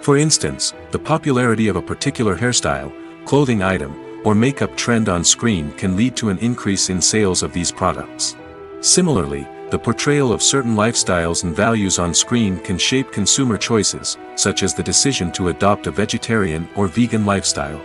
For instance, the popularity of a particular hairstyle, clothing item, or makeup trend on screen can lead to an increase in sales of these products. Similarly, the portrayal of certain lifestyles and values on screen can shape consumer choices, such as the decision to adopt a vegetarian or vegan lifestyle.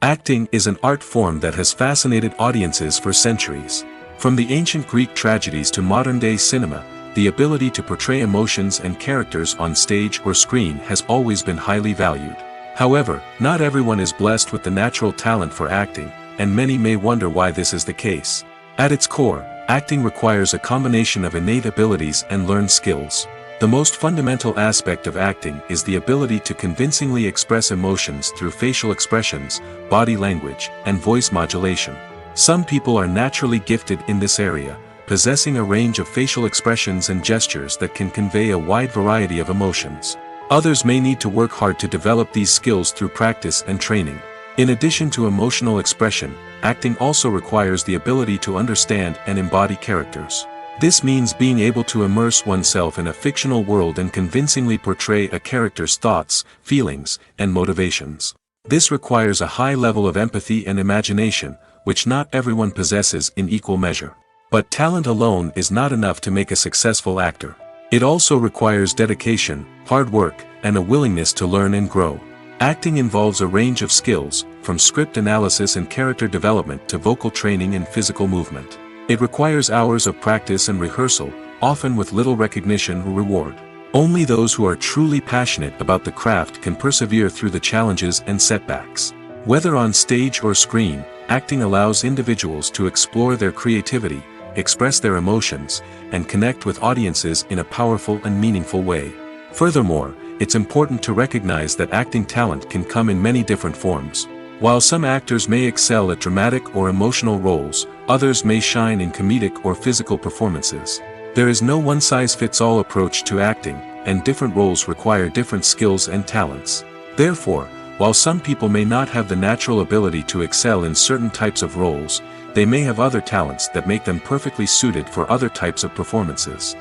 Acting is an art form that has fascinated audiences for centuries. From the ancient Greek tragedies to modern-day cinema, the ability to portray emotions and characters on stage or screen has always been highly valued. However, not everyone is blessed with the natural talent for acting, and many may wonder why this is the case. At its core, acting requires a combination of innate abilities and learned skills. The most fundamental aspect of acting is the ability to convincingly express emotions through facial expressions, body language, and voice modulation. Some people are naturally gifted in this area, possessing a range of facial expressions and gestures that can convey a wide variety of emotions. Others may need to work hard to develop these skills through practice and training. In addition to emotional expression, acting also requires the ability to understand and embody characters. This means being able to immerse oneself in a fictional world and convincingly portray a character's thoughts, feelings, and motivations. This requires a high level of empathy and imagination, which not everyone possesses in equal measure. But talent alone is not enough to make a successful actor. It also requires dedication, hard work, and a willingness to learn and grow. Acting involves a range of skills, from script analysis and character development to vocal training and physical movement. It requires hours of practice and rehearsal, often with little recognition or reward. Only those who are truly passionate about the craft can persevere through the challenges and setbacks. Whether on stage or screen, acting allows individuals to explore their creativity, express their emotions, and connect with audiences in a powerful and meaningful way. Furthermore, it's important to recognize that acting talent can come in many different forms. While some actors may excel at dramatic or emotional roles, others may shine in comedic or physical performances. There is no one-size-fits-all approach to acting, and different roles require different skills and talents. Therefore, while some people may not have the natural ability to excel in certain types of roles, they may have other talents that make them perfectly suited for other types of performances.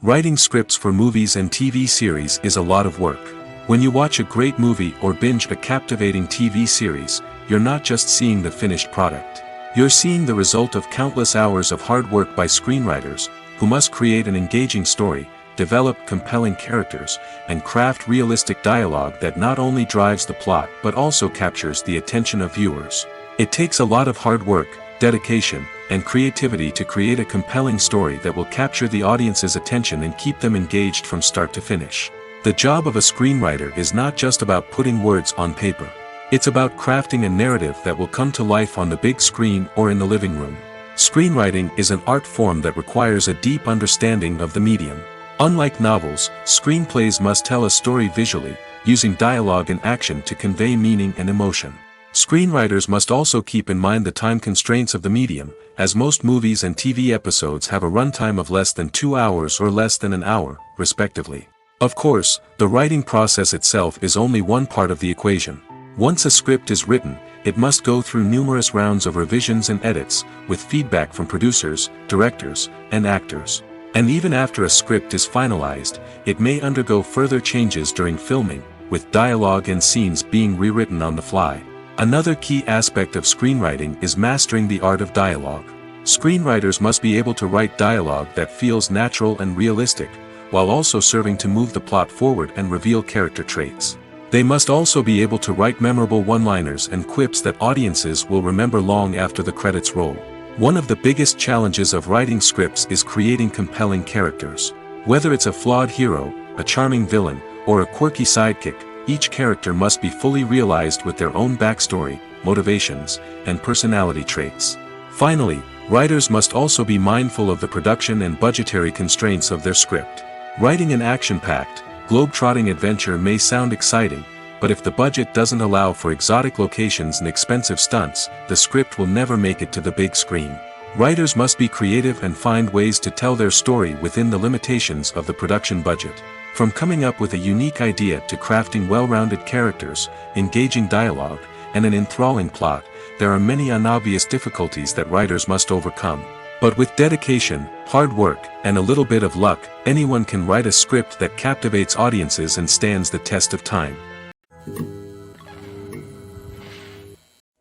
Writing scripts for movies and TV series is a lot of work. When you watch a great movie or binge a captivating TV series, you're not just seeing the finished product. You're seeing the result of countless hours of hard work by screenwriters, who must create an engaging story, develop compelling characters, and craft realistic dialogue that not only drives the plot but also captures the attention of viewers. It takes a lot of hard work, dedication, and creativity to create a compelling story that will capture the audience's attention and keep them engaged from start to finish. The job of a screenwriter is not just about putting words on paper. It's about crafting a narrative that will come to life on the big screen or in the living room. Screenwriting is an art form that requires a deep understanding of the medium. Unlike novels, screenplays must tell a story visually, using dialogue and action to convey meaning and emotion. Screenwriters must also keep in mind the time constraints of the medium, as most movies and TV episodes have a runtime of less than 2 hours or less than an hour, respectively. Of course, the writing process itself is only one part of the equation. Once a script is written, it must go through numerous rounds of revisions and edits, with feedback from producers, directors, and actors. And even after a script is finalized, it may undergo further changes during filming, with dialogue and scenes being rewritten on the fly. Another key aspect of screenwriting is mastering the art of dialogue. Screenwriters must be able to write dialogue that feels natural and realistic, while also serving to move the plot forward and reveal character traits. They must also be able to write memorable one-liners and quips that audiences will remember long after the credits roll. One of the biggest challenges of writing scripts is creating compelling characters. Whether it's a flawed hero, a charming villain, or a quirky sidekick, each character must be fully realized with their own backstory, motivations, and personality traits. Finally, writers must also be mindful of the production and budgetary constraints of their script. Writing an action-packed, globe-trotting adventure may sound exciting, but if the budget doesn't allow for exotic locations and expensive stunts, the script will never make it to the big screen. Writers must be creative and find ways to tell their story within the limitations of the production budget. From coming up with a unique idea to crafting well-rounded characters, engaging dialogue, and an enthralling plot, there are many unobvious difficulties that writers must overcome. But with dedication, hard work, and a little bit of luck, anyone can write a script that captivates audiences and stands the test of time.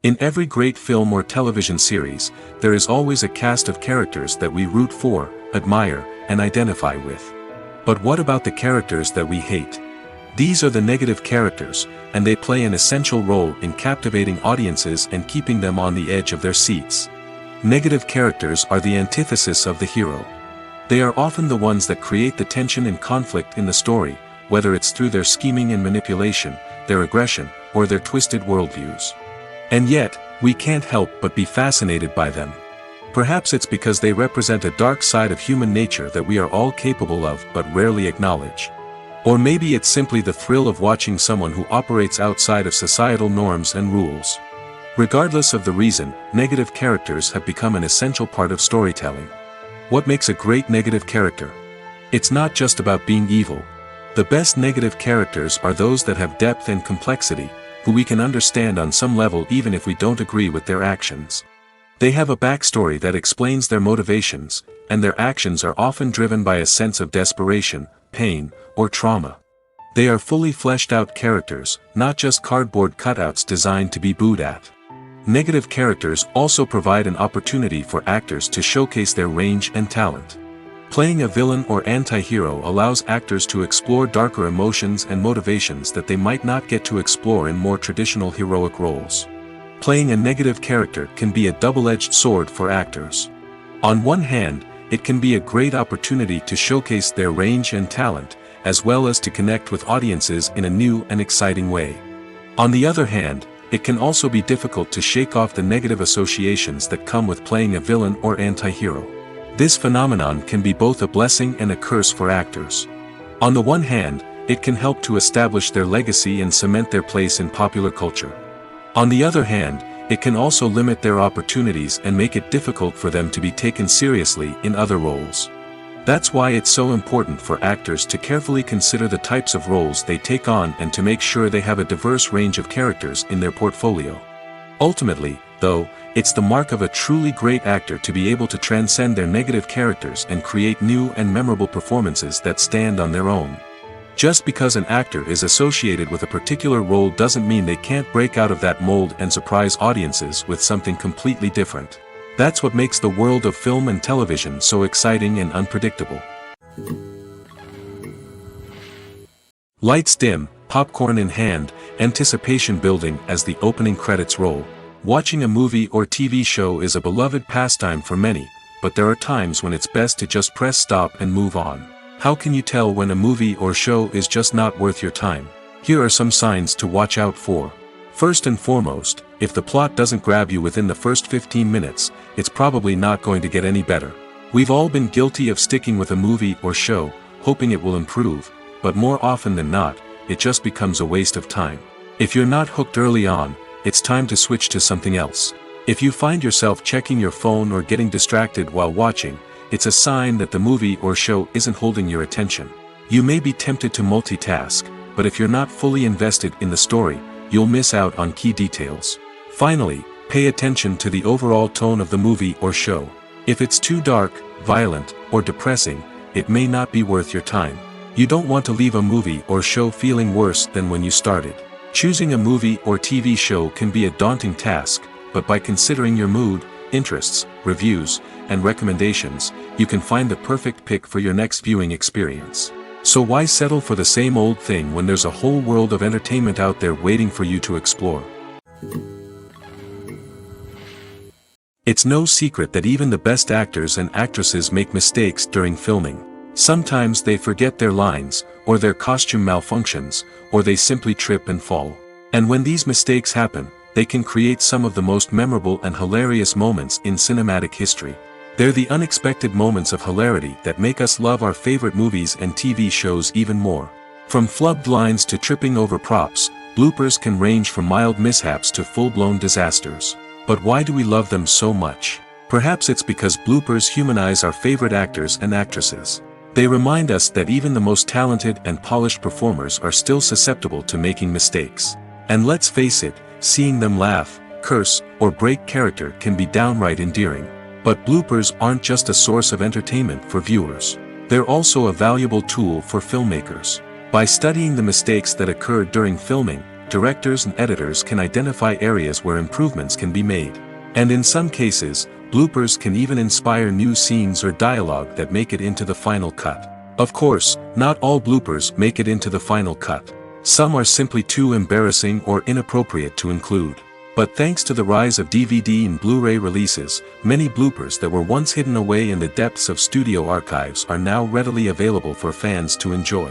In every great film or television series, there is always a cast of characters that we root for, admire, and identify with. But what about the characters that we hate? These are the negative characters, and they play an essential role in captivating audiences and keeping them on the edge of their seats. Negative characters are the antithesis of the hero. They are often the ones that create the tension and conflict in the story, whether it's through their scheming and manipulation, their aggression, or their twisted worldviews. And yet, we can't help but be fascinated by them. Perhaps it's because they represent a dark side of human nature that we are all capable of but rarely acknowledge. Or maybe it's simply the thrill of watching someone who operates outside of societal norms and rules. Regardless of the reason, negative characters have become an essential part of storytelling. What makes a great negative character? It's not just about being evil. The best negative characters are those that have depth and complexity, who we can understand on some level even if we don't agree with their actions. They have a backstory that explains their motivations, and their actions are often driven by a sense of desperation, pain, or trauma. They are fully fleshed out characters, not just cardboard cutouts designed to be booed at. Negative characters also provide an opportunity for actors to showcase their range and talent. Playing a villain or anti-hero allows actors to explore darker emotions and motivations that they might not get to explore in more traditional heroic roles. Playing a negative character can be a double-edged sword for actors. On one hand, it can be a great opportunity to showcase their range and talent, as well as to connect with audiences in a new and exciting way. On the other hand, it can also be difficult to shake off the negative associations that come with playing a villain or anti-hero. This phenomenon can be both a blessing and a curse for actors. On the one hand, it can help to establish their legacy and cement their place in popular culture. On the other hand, it can also limit their opportunities and make it difficult for them to be taken seriously in other roles. That's why it's so important for actors to carefully consider the types of roles they take on and to make sure they have a diverse range of characters in their portfolio. Ultimately, though, it's the mark of a truly great actor to be able to transcend their negative characters and create new and memorable performances that stand on their own. Just because an actor is associated with a particular role doesn't mean they can't break out of that mold and surprise audiences with something completely different. That's what makes the world of film and television so exciting and unpredictable. Lights dim, popcorn in hand, anticipation building as the opening credits roll. Watching a movie or TV show is a beloved pastime for many, but there are times when it's best to just press stop and move on. How can you tell when a movie or show is just not worth your time? Here are some signs to watch out for. First and foremost, if the plot doesn't grab you within the first 15 minutes, it's probably not going to get any better. We've all been guilty of sticking with a movie or show, hoping it will improve, but more often than not, it just becomes a waste of time. If you're not hooked early on, it's time to switch to something else. If you find yourself checking your phone or getting distracted while watching, it's a sign that the movie or show isn't holding your attention. You may be tempted to multitask, but if you're not fully invested in the story, you'll miss out on key details. Finally, pay attention to the overall tone of the movie or show. If it's too dark, violent, or depressing, it may not be worth your time. You don't want to leave a movie or show feeling worse than when you started. Choosing a movie or TV show can be a daunting task, but by considering your mood, interests, reviews, and recommendations, you can find the perfect pick for your next viewing experience. So why settle for the same old thing when there's a whole world of entertainment out there waiting for you to explore? It's no secret that even the best actors and actresses make mistakes during filming. Sometimes they forget their lines, or their costume malfunctions, or they simply trip and fall. And when these mistakes happen, they can create some of the most memorable and hilarious moments in cinematic history. They're the unexpected moments of hilarity that make us love our favorite movies and TV shows even more. From flubbed lines to tripping over props, bloopers can range from mild mishaps to full-blown disasters. But why do we love them so much? Perhaps it's because bloopers humanize our favorite actors and actresses. They remind us that even the most talented and polished performers are still susceptible to making mistakes. And let's face it, seeing them laugh, curse, or break character can be downright endearing. But bloopers aren't just a source of entertainment for viewers. They're also a valuable tool for filmmakers. By studying the mistakes that occurred during filming, directors and editors can identify areas where improvements can be made. And in some cases, bloopers can even inspire new scenes or dialogue that make it into the final cut. Of course, not all bloopers make it into the final cut. Some are simply too embarrassing or inappropriate to include. But thanks to the rise of DVD and Blu-ray releases, many bloopers that were once hidden away in the depths of studio archives are now readily available for fans to enjoy.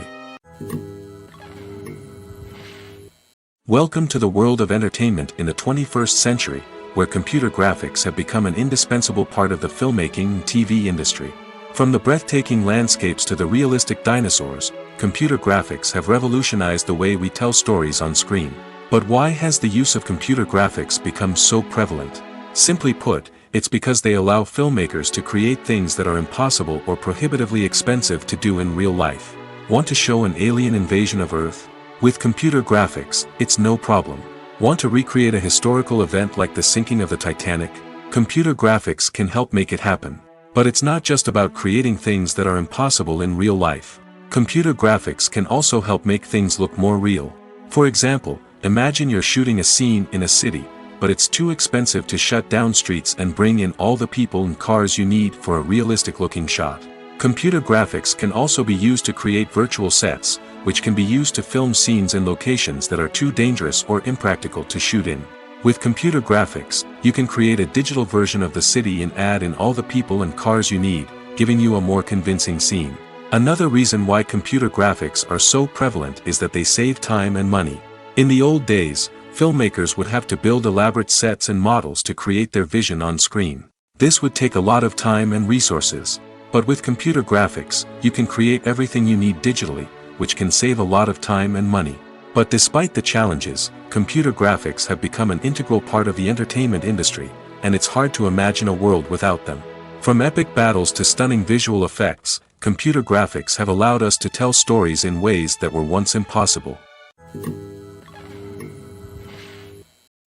Welcome to the world of entertainment in the 21st century, where computer graphics have become an indispensable part of the filmmaking and TV industry. From the breathtaking landscapes to the realistic dinosaurs, computer graphics have revolutionized the way we tell stories on screen. But why has the use of computer graphics become so prevalent? Simply put, it's because they allow filmmakers to create things that are impossible or prohibitively expensive to do in real life. Want to show an alien invasion of Earth? With computer graphics, it's no problem. Want to recreate a historical event like the sinking of the Titanic? Computer graphics can help make it happen. But it's not just about creating things that are impossible in real life. Computer graphics can also help make things look more real. For example, imagine you're shooting a scene in a city, but it's too expensive to shut down streets and bring in all the people and cars you need for a realistic-looking shot. Computer graphics can also be used to create virtual sets, which can be used to film scenes in locations that are too dangerous or impractical to shoot in. With computer graphics, you can create a digital version of the city and add in all the people and cars you need, giving you a more convincing scene. Another reason why computer graphics are so prevalent is that they save time and money. In the old days, filmmakers would have to build elaborate sets and models to create their vision on screen. This would take a lot of time and resources. But with computer graphics, you can create everything you need digitally, which can save a lot of time and money. But despite the challenges, computer graphics have become an integral part of the entertainment industry, and it's hard to imagine a world without them. From epic battles to stunning visual effects, computer graphics have allowed us to tell stories in ways that were once impossible.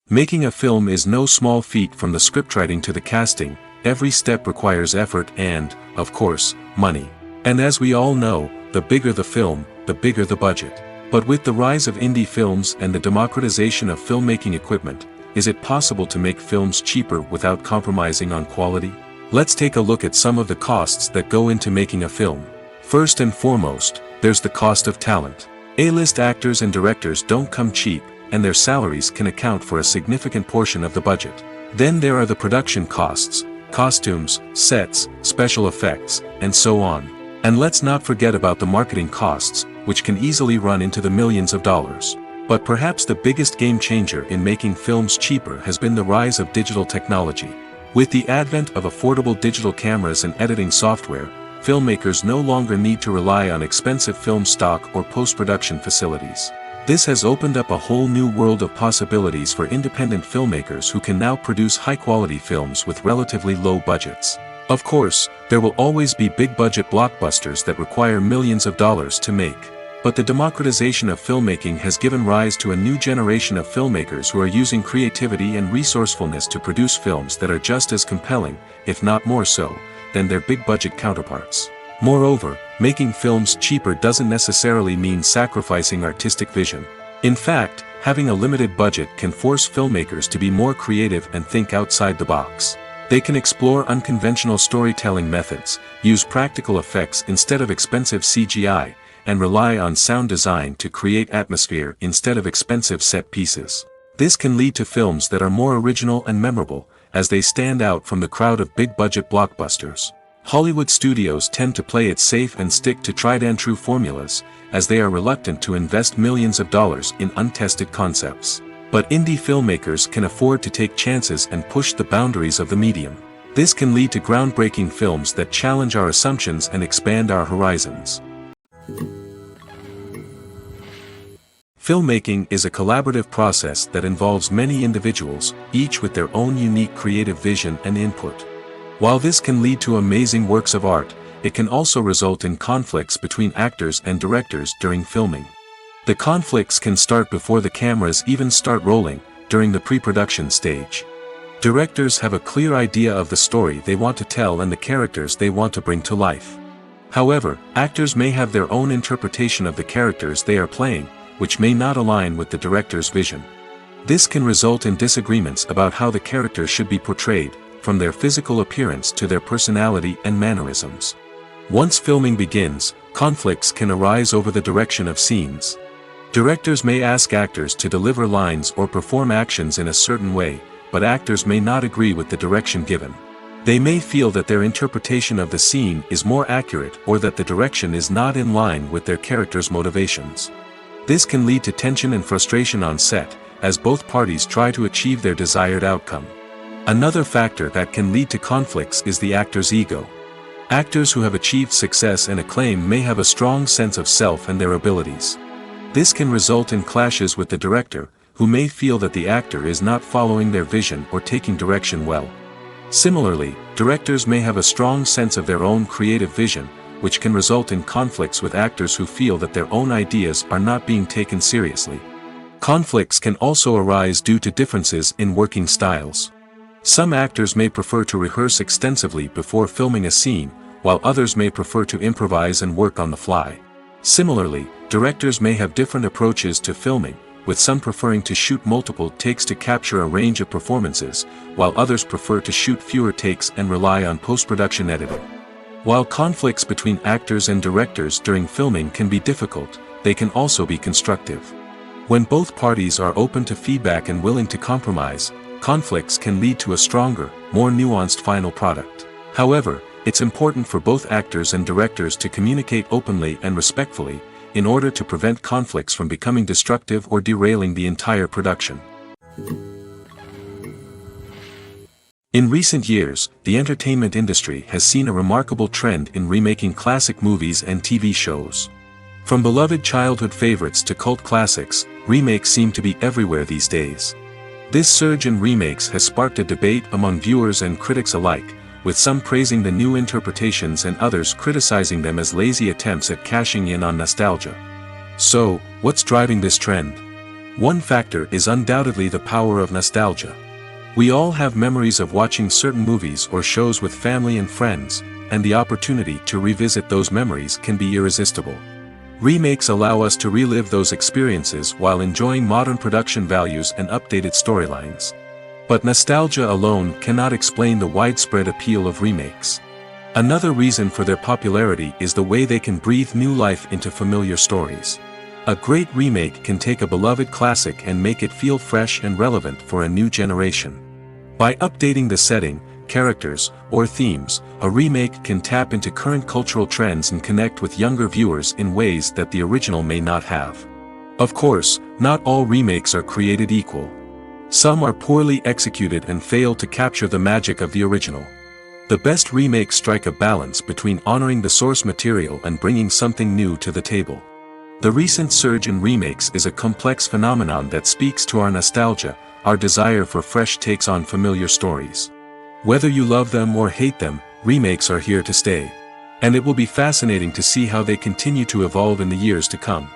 Making a film is no small feat. From the scriptwriting to the casting, every step requires effort and, of course, money. And as we all know, the bigger the film, the bigger the budget. But with the rise of indie films and the democratization of filmmaking equipment, is it possible to make films cheaper without compromising on quality? Let's take a look at some of the costs that go into making a film. First and foremost, there's the cost of talent. A-list actors and directors don't come cheap, and their salaries can account for a significant portion of the budget. Then there are the production costs, costumes, sets, special effects, and so on. And let's not forget about the marketing costs, which can easily run into the millions of dollars. But perhaps the biggest game changer in making films cheaper has been the rise of digital technology. With the advent of affordable digital cameras and editing software, filmmakers no longer need to rely on expensive film stock or post-production facilities. This has opened up a whole new world of possibilities for independent filmmakers who can now produce high-quality films with relatively low budgets. Of course, there will always be big-budget blockbusters that require millions of dollars to make. But the democratization of filmmaking has given rise to a new generation of filmmakers who are using creativity and resourcefulness to produce films that are just as compelling, if not more so, than their big-budget counterparts. Moreover, making films cheaper doesn't necessarily mean sacrificing artistic vision. In fact, having a limited budget can force filmmakers to be more creative and think outside the box. They can explore unconventional storytelling methods, use practical effects instead of expensive CGI, and rely on sound design to create atmosphere instead of expensive set pieces. This can lead to films that are more original and memorable, as they stand out from the crowd of big-budget blockbusters. Hollywood studios tend to play it safe and stick to tried-and-true formulas, as they are reluctant to invest millions of dollars in untested concepts. But indie filmmakers can afford to take chances and push the boundaries of the medium. This can lead to groundbreaking films that challenge our assumptions and expand our horizons. Filmmaking is a collaborative process that involves many individuals, each with their own unique creative vision and input. While this can lead to amazing works of art, it can also result in conflicts between actors and directors during filming. The conflicts can start before the cameras even start rolling, during the pre-production stage. Directors have a clear idea of the story they want to tell and the characters they want to bring to life. However, actors may have their own interpretation of the characters they are playing, which may not align with the director's vision. This can result in disagreements about how the characters should be portrayed, from their physical appearance to their personality and mannerisms. Once filming begins, conflicts can arise over the direction of scenes. Directors may ask actors to deliver lines or perform actions in a certain way, but actors may not agree with the direction given. They may feel that their interpretation of the scene is more accurate or that the direction is not in line with their character's motivations. This can lead to tension and frustration on set, as both parties try to achieve their desired outcome. Another factor that can lead to conflicts is the actor's ego. Actors who have achieved success and acclaim may have a strong sense of self and their abilities. This can result in clashes with the director, who may feel that the actor is not following their vision or taking direction well. Similarly, directors may have a strong sense of their own creative vision, which can result in conflicts with actors who feel that their own ideas are not being taken seriously. Conflicts can also arise due to differences in working styles. Some actors may prefer to rehearse extensively before filming a scene, while others may prefer to improvise and work on the fly. Similarly, directors may have different approaches to filming, with some preferring to shoot multiple takes to capture a range of performances, while others prefer to shoot fewer takes and rely on post-production editing. While conflicts between actors and directors during filming can be difficult, they can also be constructive. When both parties are open to feedback and willing to compromise, conflicts can lead to a stronger, more nuanced final product. However, it's important for both actors and directors to communicate openly and respectfully, in order to prevent conflicts from becoming destructive or derailing the entire production. In recent years, the entertainment industry has seen a remarkable trend in remaking classic movies and TV shows. From beloved childhood favorites to cult classics, remakes seem to be everywhere these days. This surge in remakes has sparked a debate among viewers and critics alike, with some praising the new interpretations and others criticizing them as lazy attempts at cashing in on nostalgia. So, what's driving this trend? One factor is undoubtedly the power of nostalgia. We all have memories of watching certain movies or shows with family and friends, and the opportunity to revisit those memories can be irresistible. Remakes allow us to relive those experiences while enjoying modern production values and updated storylines. But nostalgia alone cannot explain the widespread appeal of remakes. Another reason for their popularity is the way they can breathe new life into familiar stories. A great remake can take a beloved classic and make it feel fresh and relevant for a new generation. By updating the setting, characters, or themes, a remake can tap into current cultural trends and connect with younger viewers in ways that the original may not have. Of course, not all remakes are created equal. Some are poorly executed and fail to capture the magic of the original. The best remakes strike a balance between honoring the source material and bringing something new to the table. The recent surge in remakes is a complex phenomenon that speaks to our nostalgia, our desire for fresh takes on familiar stories. Whether you love them or hate them, remakes are here to stay. And it will be fascinating to see how they continue to evolve in the years to come.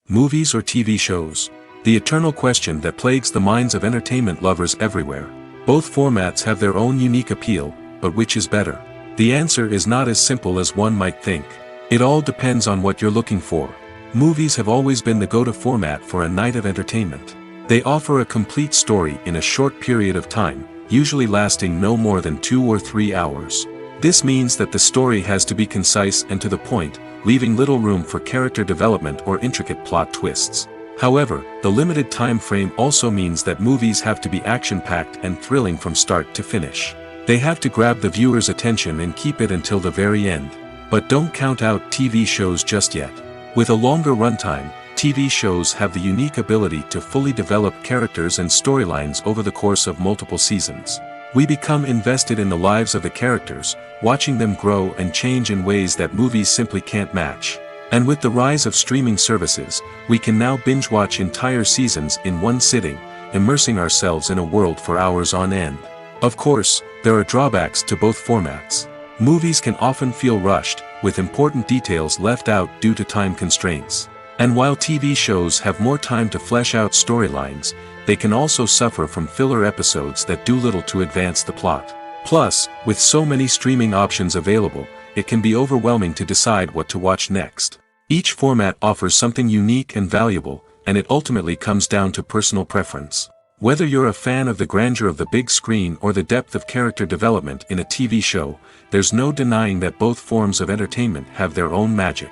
Movies or TV shows? The eternal question that plagues the minds of entertainment lovers everywhere. Both formats have their own unique appeal, but which is better? The answer is not as simple as one might think. It all depends on what you're looking for. Movies have always been the go-to format for a night of entertainment. They offer a complete story in a short period of time, usually lasting no more than 2 or 3 hours. This means that the story has to be concise and to the point, leaving little room for character development or intricate plot twists. However, the limited time frame also means that movies have to be action-packed and thrilling from start to finish. They have to grab the viewer's attention and keep it until the very end. But don't count out TV shows just yet. With a longer runtime, TV shows have the unique ability to fully develop characters and storylines over the course of multiple seasons. We become invested in the lives of the characters, watching them grow and change in ways that movies simply can't match. And with the rise of streaming services, we can now binge-watch entire seasons in one sitting, immersing ourselves in a world for hours on end. Of course, there are drawbacks to both formats. Movies can often feel rushed, with important details left out due to time constraints. And while TV shows have more time to flesh out storylines, they can also suffer from filler episodes that do little to advance the plot. Plus, with so many streaming options available, it can be overwhelming to decide what to watch next. Each format offers something unique and valuable, and it ultimately comes down to personal preference. Whether you're a fan of the grandeur of the big screen or the depth of character development in a TV show, there's no denying that both forms of entertainment have their own magic.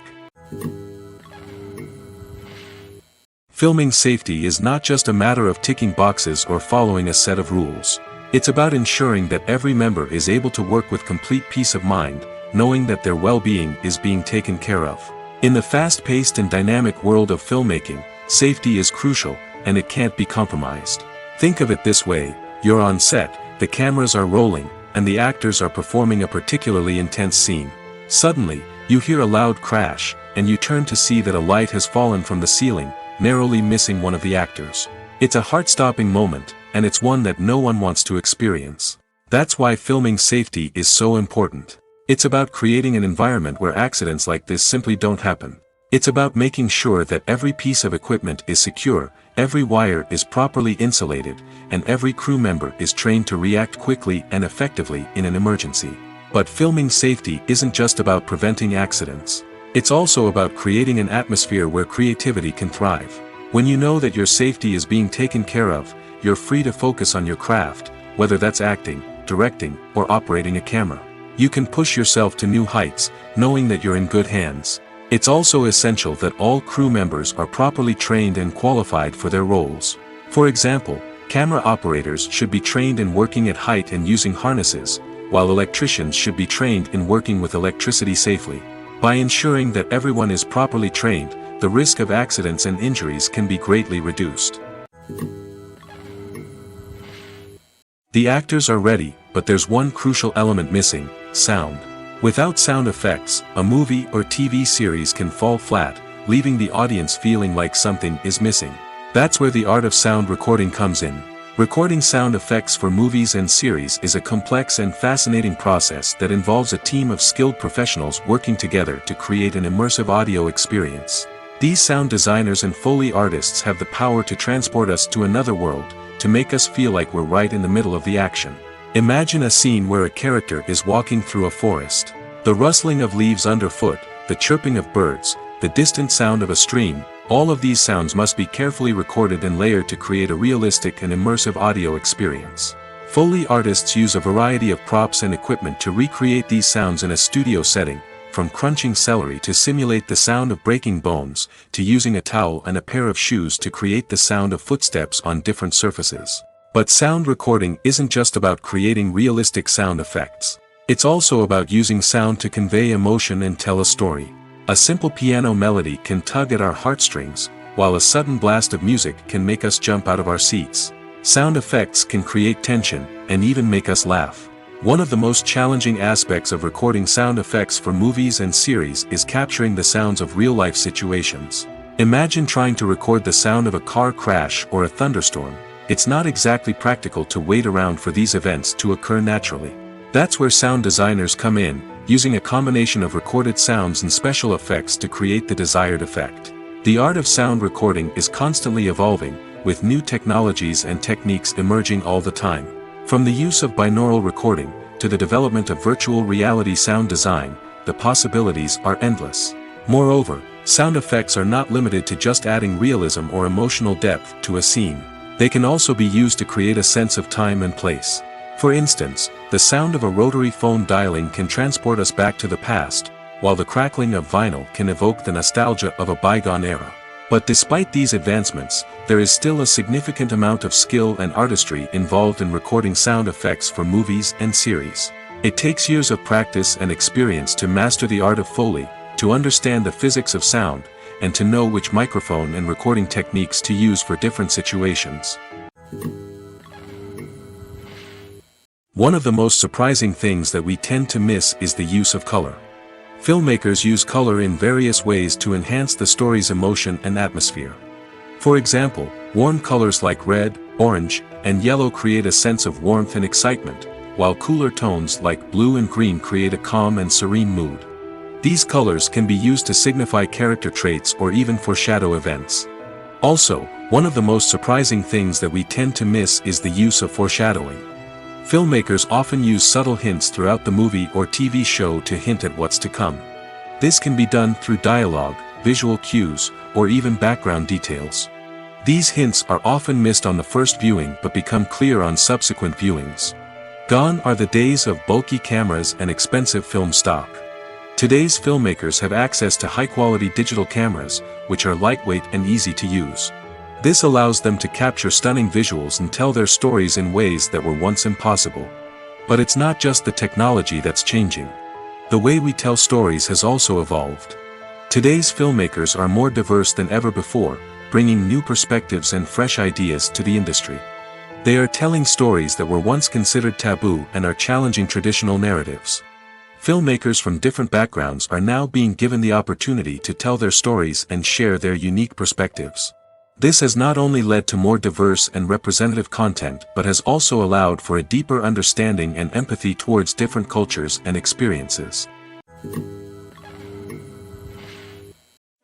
Filming safety is not just a matter of ticking boxes or following a set of rules. It's about ensuring that every member is able to work with complete peace of mind, knowing that their well-being is being taken care of. In the fast-paced and dynamic world of filmmaking, safety is crucial, and it can't be compromised. Think of it this way: you're on set, the cameras are rolling, and the actors are performing a particularly intense scene. Suddenly, you hear a loud crash, and you turn to see that a light has fallen from the ceiling, narrowly missing one of the actors. It's a heart-stopping moment, and it's one that no one wants to experience. That's why filming safety is so important. It's about creating an environment where accidents like this simply don't happen. It's about making sure that every piece of equipment is secure, every wire is properly insulated, and every crew member is trained to react quickly and effectively in an emergency. But filming safety isn't just about preventing accidents. It's also about creating an atmosphere where creativity can thrive. When you know that your safety is being taken care of, you're free to focus on your craft, whether that's acting, directing, or operating a camera. You can push yourself to new heights, knowing that you're in good hands. It's also essential that all crew members are properly trained and qualified for their roles. For example, Camera operators should be trained in working at height and using harnesses, while electricians should be trained in working with electricity safely. By ensuring that everyone is properly trained, the risk of accidents and injuries can be greatly reduced. The actors are ready, but there's one crucial element missing: sound. Without sound effects, a movie or TV series can fall flat, leaving the audience feeling like something is missing. That's where the art of sound recording comes in. Recording sound effects for movies and series is a complex and fascinating process that involves a team of skilled professionals working together to create an immersive audio experience. These sound designers and Foley artists have the power to transport us to another world, to make us feel like we're right in the middle of the action. Imagine a scene where a character is walking through a forest. The rustling of leaves underfoot, the chirping of birds, the distant sound of a stream, all of these sounds must be carefully recorded and layered to create a realistic and immersive audio experience. Foley artists use a variety of props and equipment to recreate these sounds in a studio setting, from crunching celery to simulate the sound of breaking bones, to using a towel and a pair of shoes to create the sound of footsteps on different surfaces. But sound recording isn't just about creating realistic sound effects. It's also about using sound to convey emotion and tell a story. A simple piano melody can tug at our heartstrings, while a sudden blast of music can make us jump out of our seats. Sound effects can create tension, and even make us laugh. One of the most challenging aspects of recording sound effects for movies and series is capturing the sounds of real-life situations. Imagine trying to record the sound of a car crash or a thunderstorm. It's not exactly practical to wait around for these events to occur naturally. That's where sound designers come in, using a combination of recorded sounds and special effects to create the desired effect. The art of sound recording is constantly evolving, with new technologies and techniques emerging all the time. From the use of binaural recording, to the development of virtual reality sound design, the possibilities are endless. Moreover, sound effects are not limited to just adding realism or emotional depth to a scene. They can also be used to create a sense of time and place. For instance, the sound of a rotary phone dialing can transport us back to the past, while the crackling of vinyl can evoke the nostalgia of a bygone era. But despite these advancements, there is still a significant amount of skill and artistry involved in recording sound effects for movies and series. It takes years of practice and experience to master the art of Foley, to understand the physics of sound, and to know which microphone and recording techniques to use for different situations. One of the most surprising things that we tend to miss is the use of color. Filmmakers use color in various ways to enhance the story's emotion and atmosphere. For example, warm colors like red, orange, and yellow create a sense of warmth and excitement, while cooler tones like blue and green create a calm and serene mood. These colors can be used to signify character traits or even foreshadow events. Also, one of the most surprising things that we tend to miss is the use of foreshadowing. Filmmakers often use subtle hints throughout the movie or TV show to hint at what's to come. This can be done through dialogue, visual cues, or even background details. These hints are often missed on the first viewing but become clear on subsequent viewings. Gone are the days of bulky cameras and expensive film stock. Today's filmmakers have access to high-quality digital cameras, which are lightweight and easy to use. This allows them to capture stunning visuals and tell their stories in ways that were once impossible. But it's not just the technology that's changing. The way we tell stories has also evolved. Today's filmmakers are more diverse than ever before, bringing new perspectives and fresh ideas to the industry. They are telling stories that were once considered taboo and are challenging traditional narratives. Filmmakers from different backgrounds are now being given the opportunity to tell their stories and share their unique perspectives. This has not only led to more diverse and representative content but has also allowed for a deeper understanding and empathy towards different cultures and experiences.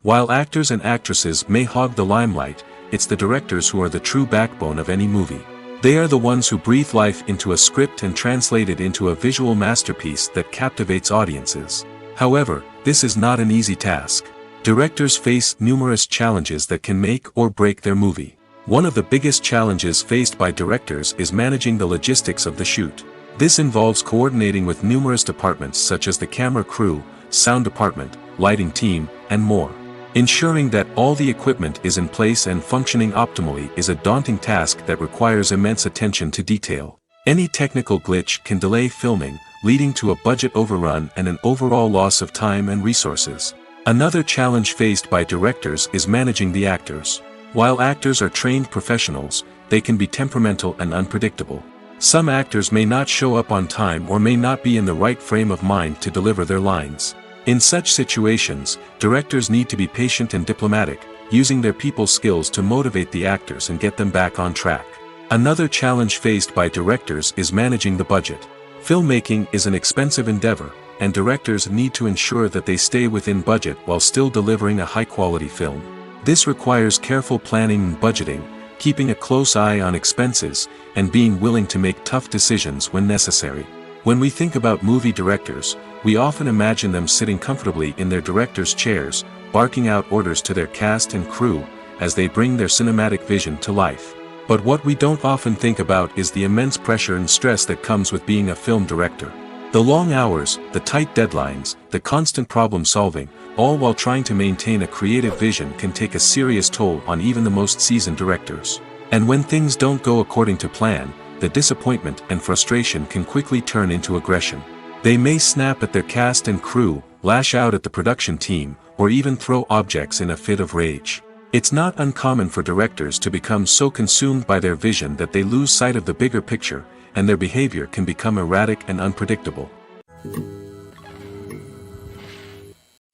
While actors and actresses may hog the limelight, it's the directors who are the true backbone of any movie. They are the ones who breathe life into a script and translate it into a visual masterpiece that captivates audiences. However, this is not an easy task. Directors face numerous challenges that can make or break their movie. One of the biggest challenges faced by directors is managing the logistics of the shoot. This involves coordinating with numerous departments such as the camera crew, sound department, lighting team, and more. Ensuring that all the equipment is in place and functioning optimally is a daunting task that requires immense attention to detail. Any technical glitch can delay filming, leading to a budget overrun and an overall loss of time and resources. Another challenge faced by directors is managing the actors. While actors are trained professionals, they can be temperamental and unpredictable. Some actors may not show up on time or may not be in the right frame of mind to deliver their lines. In such situations, directors need to be patient and diplomatic, using their people skills to motivate the actors and get them back on track. Another challenge faced by directors is managing the budget. Filmmaking is an expensive endeavor, and directors need to ensure that they stay within budget while still delivering a high-quality film. This requires careful planning and budgeting, keeping a close eye on expenses, and being willing to make tough decisions when necessary. When we think about movie directors, we often imagine them sitting comfortably in their director's chairs, barking out orders to their cast and crew, as they bring their cinematic vision to life. But what we don't often think about is the immense pressure and stress that comes with being a film director. The long hours, the tight deadlines, the constant problem solving, all while trying to maintain a creative vision can take a serious toll on even the most seasoned directors. And when things don't go according to plan, the disappointment and frustration can quickly turn into aggression. They may snap at their cast and crew, lash out at the production team, or even throw objects in a fit of rage. It's not uncommon for directors to become so consumed by their vision that they lose sight of the bigger picture, and their behavior can become erratic and unpredictable.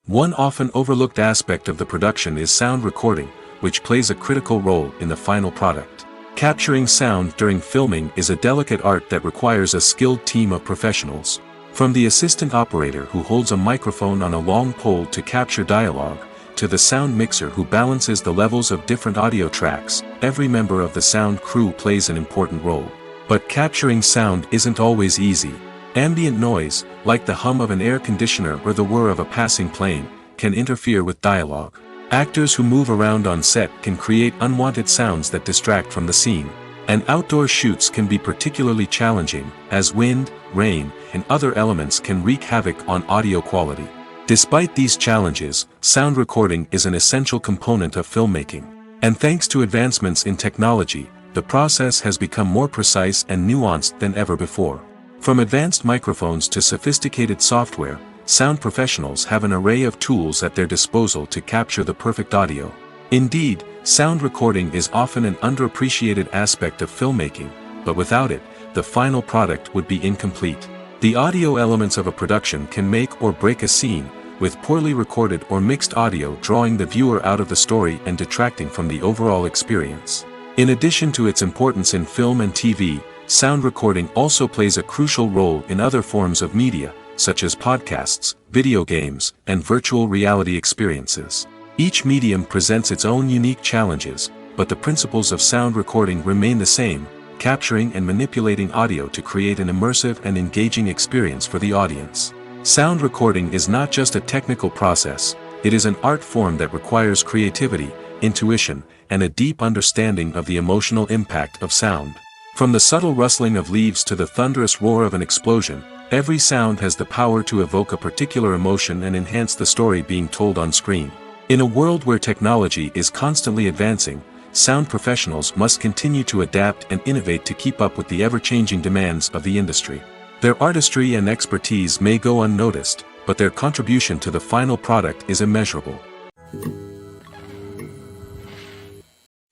One often overlooked aspect of the production is sound recording, which plays a critical role in the final product. Capturing sound during filming is a delicate art that requires a skilled team of professionals. From the assistant operator who holds a microphone on a long pole to capture dialogue, to the sound mixer who balances the levels of different audio tracks, every member of the sound crew plays an important role. But capturing sound isn't always easy. Ambient noise, like the hum of an air conditioner or the whir of a passing plane, can interfere with dialogue. Actors who move around on set can create unwanted sounds that distract from the scene. And outdoor shoots can be particularly challenging, as wind, rain, and other elements can wreak havoc on audio quality. Despite these challenges, sound recording is an essential component of filmmaking. And thanks to advancements in technology, the process has become more precise and nuanced than ever before. From advanced microphones to sophisticated software, sound professionals have an array of tools at their disposal to capture the perfect audio. Indeed, sound recording is often an underappreciated aspect of filmmaking, but without it, the final product would be incomplete. The audio elements of a production can make or break a scene, with poorly recorded or mixed audio drawing the viewer out of the story and detracting from the overall experience. In addition to its importance in film and TV, sound recording also plays a crucial role in other forms of media, such as podcasts, video games, and virtual reality experiences. Each medium presents its own unique challenges, but the principles of sound recording remain the same: capturing and manipulating audio to create an immersive and engaging experience for the audience. Sound recording is not just a technical process, it is an art form that requires creativity, intuition, and a deep understanding of the emotional impact of sound. From the subtle rustling of leaves to the thunderous roar of an explosion, every sound has the power to evoke a particular emotion and enhance the story being told on screen. In a world where technology is constantly advancing, sound professionals must continue to adapt and innovate to keep up with the ever-changing demands of the industry. Their artistry and expertise may go unnoticed, but their contribution to the final product is immeasurable.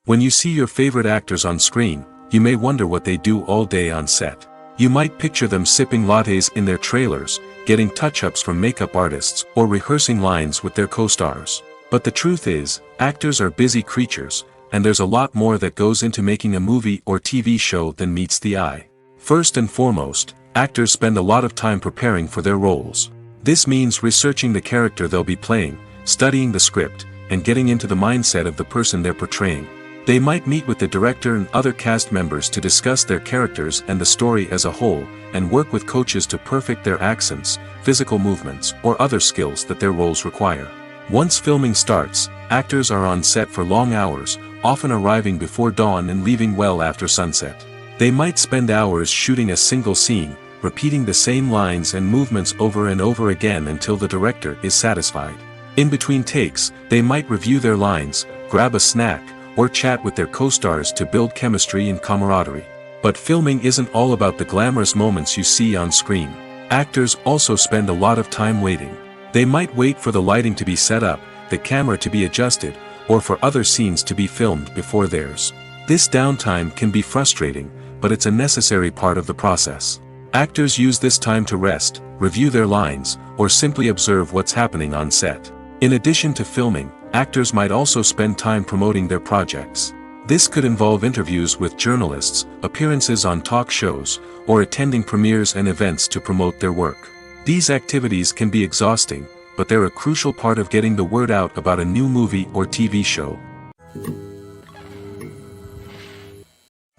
When you see your favorite actors on screen, you may wonder what they do all day on set. You might picture them sipping lattes in their trailers, getting touch-ups from makeup artists, or rehearsing lines with their co-stars. But the truth is, actors are busy creatures, and there's a lot more that goes into making a movie or TV show than meets the eye. First and foremost, actors spend a lot of time preparing for their roles. This means researching the character they'll be playing, studying the script, and getting into the mindset of the person they're portraying. They might meet with the director and other cast members to discuss their characters and the story as a whole, and work with coaches to perfect their accents, physical movements, or other skills that their roles require. Once filming starts, actors are on set for long hours, often arriving before dawn and leaving well after sunset. They might spend hours shooting a single scene, repeating the same lines and movements over and over again until the director is satisfied. In between takes, they might review their lines, grab a snack, or chat with their co-stars to build chemistry and camaraderie. But filming isn't all about the glamorous moments you see on screen. Actors also spend a lot of time waiting. They might wait for the lighting to be set up, the camera to be adjusted, or for other scenes to be filmed before theirs. This downtime can be frustrating, but it's a necessary part of the process. Actors use this time to rest, review their lines, or simply observe what's happening on set. In addition to filming, actors might also spend time promoting their projects. This could involve interviews with journalists, appearances on talk shows, or attending premieres and events to promote their work. These activities can be exhausting, but they're a crucial part of getting the word out about a new movie or TV show.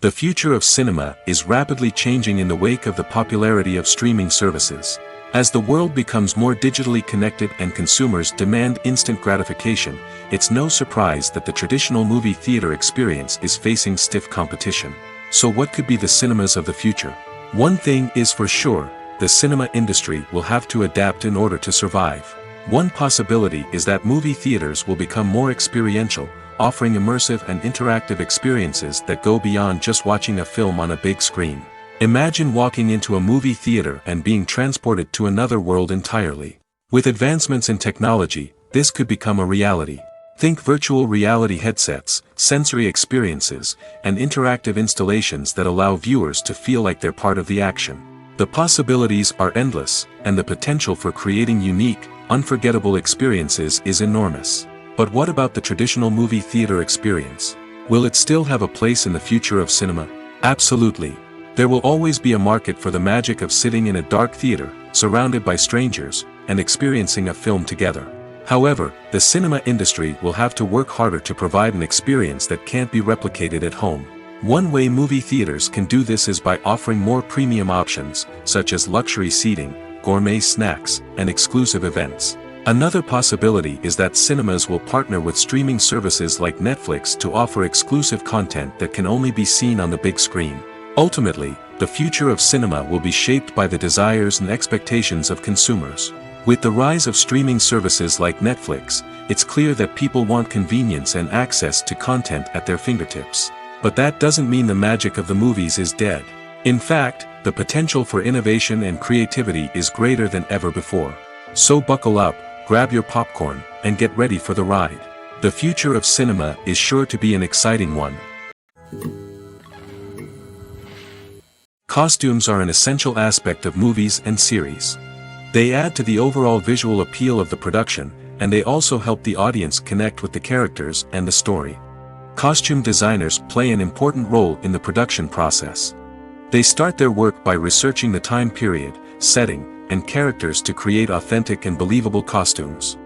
The future of cinema is rapidly changing in the wake of the popularity of streaming services. As the world becomes more digitally connected and consumers demand instant gratification, it's no surprise that the traditional movie theater experience is facing stiff competition. So what could be the cinemas of the future? One thing is for sure, the cinema industry will have to adapt in order to survive. One possibility is that movie theaters will become more experiential, offering immersive and interactive experiences that go beyond just watching a film on a big screen. Imagine walking into a movie theater and being transported to another world entirely. With advancements in technology, this could become a reality. Think virtual reality headsets, sensory experiences, and interactive installations that allow viewers to feel like they're part of the action. The possibilities are endless, and the potential for creating unique, unforgettable experiences is enormous. But what about the traditional movie theater experience? Will it still have a place in the future of cinema? Absolutely. There will always be a market for the magic of sitting in a dark theater, surrounded by strangers, and experiencing a film together. However, the cinema industry will have to work harder to provide an experience that can't be replicated at home. One way movie theaters can do this is by offering more premium options, such as luxury seating, gourmet snacks, and exclusive events. Another possibility is that cinemas will partner with streaming services like Netflix to offer exclusive content that can only be seen on the big screen. Ultimately, the future of cinema will be shaped by the desires and expectations of consumers. With the rise of streaming services like Netflix, it's clear that people want convenience and access to content at their fingertips. But that doesn't mean the magic of the movies is dead. In fact, the potential for innovation and creativity is greater than ever before. So buckle up, grab your popcorn, and get ready for the ride. The future of cinema is sure to be an exciting one. Costumes are an essential aspect of movies and series. They add to the overall visual appeal of the production, and they also help the audience connect with the characters and the story. Costume designers play an important role in the production process. They start their work by researching the time period, setting, and characters to create authentic and believable costumes.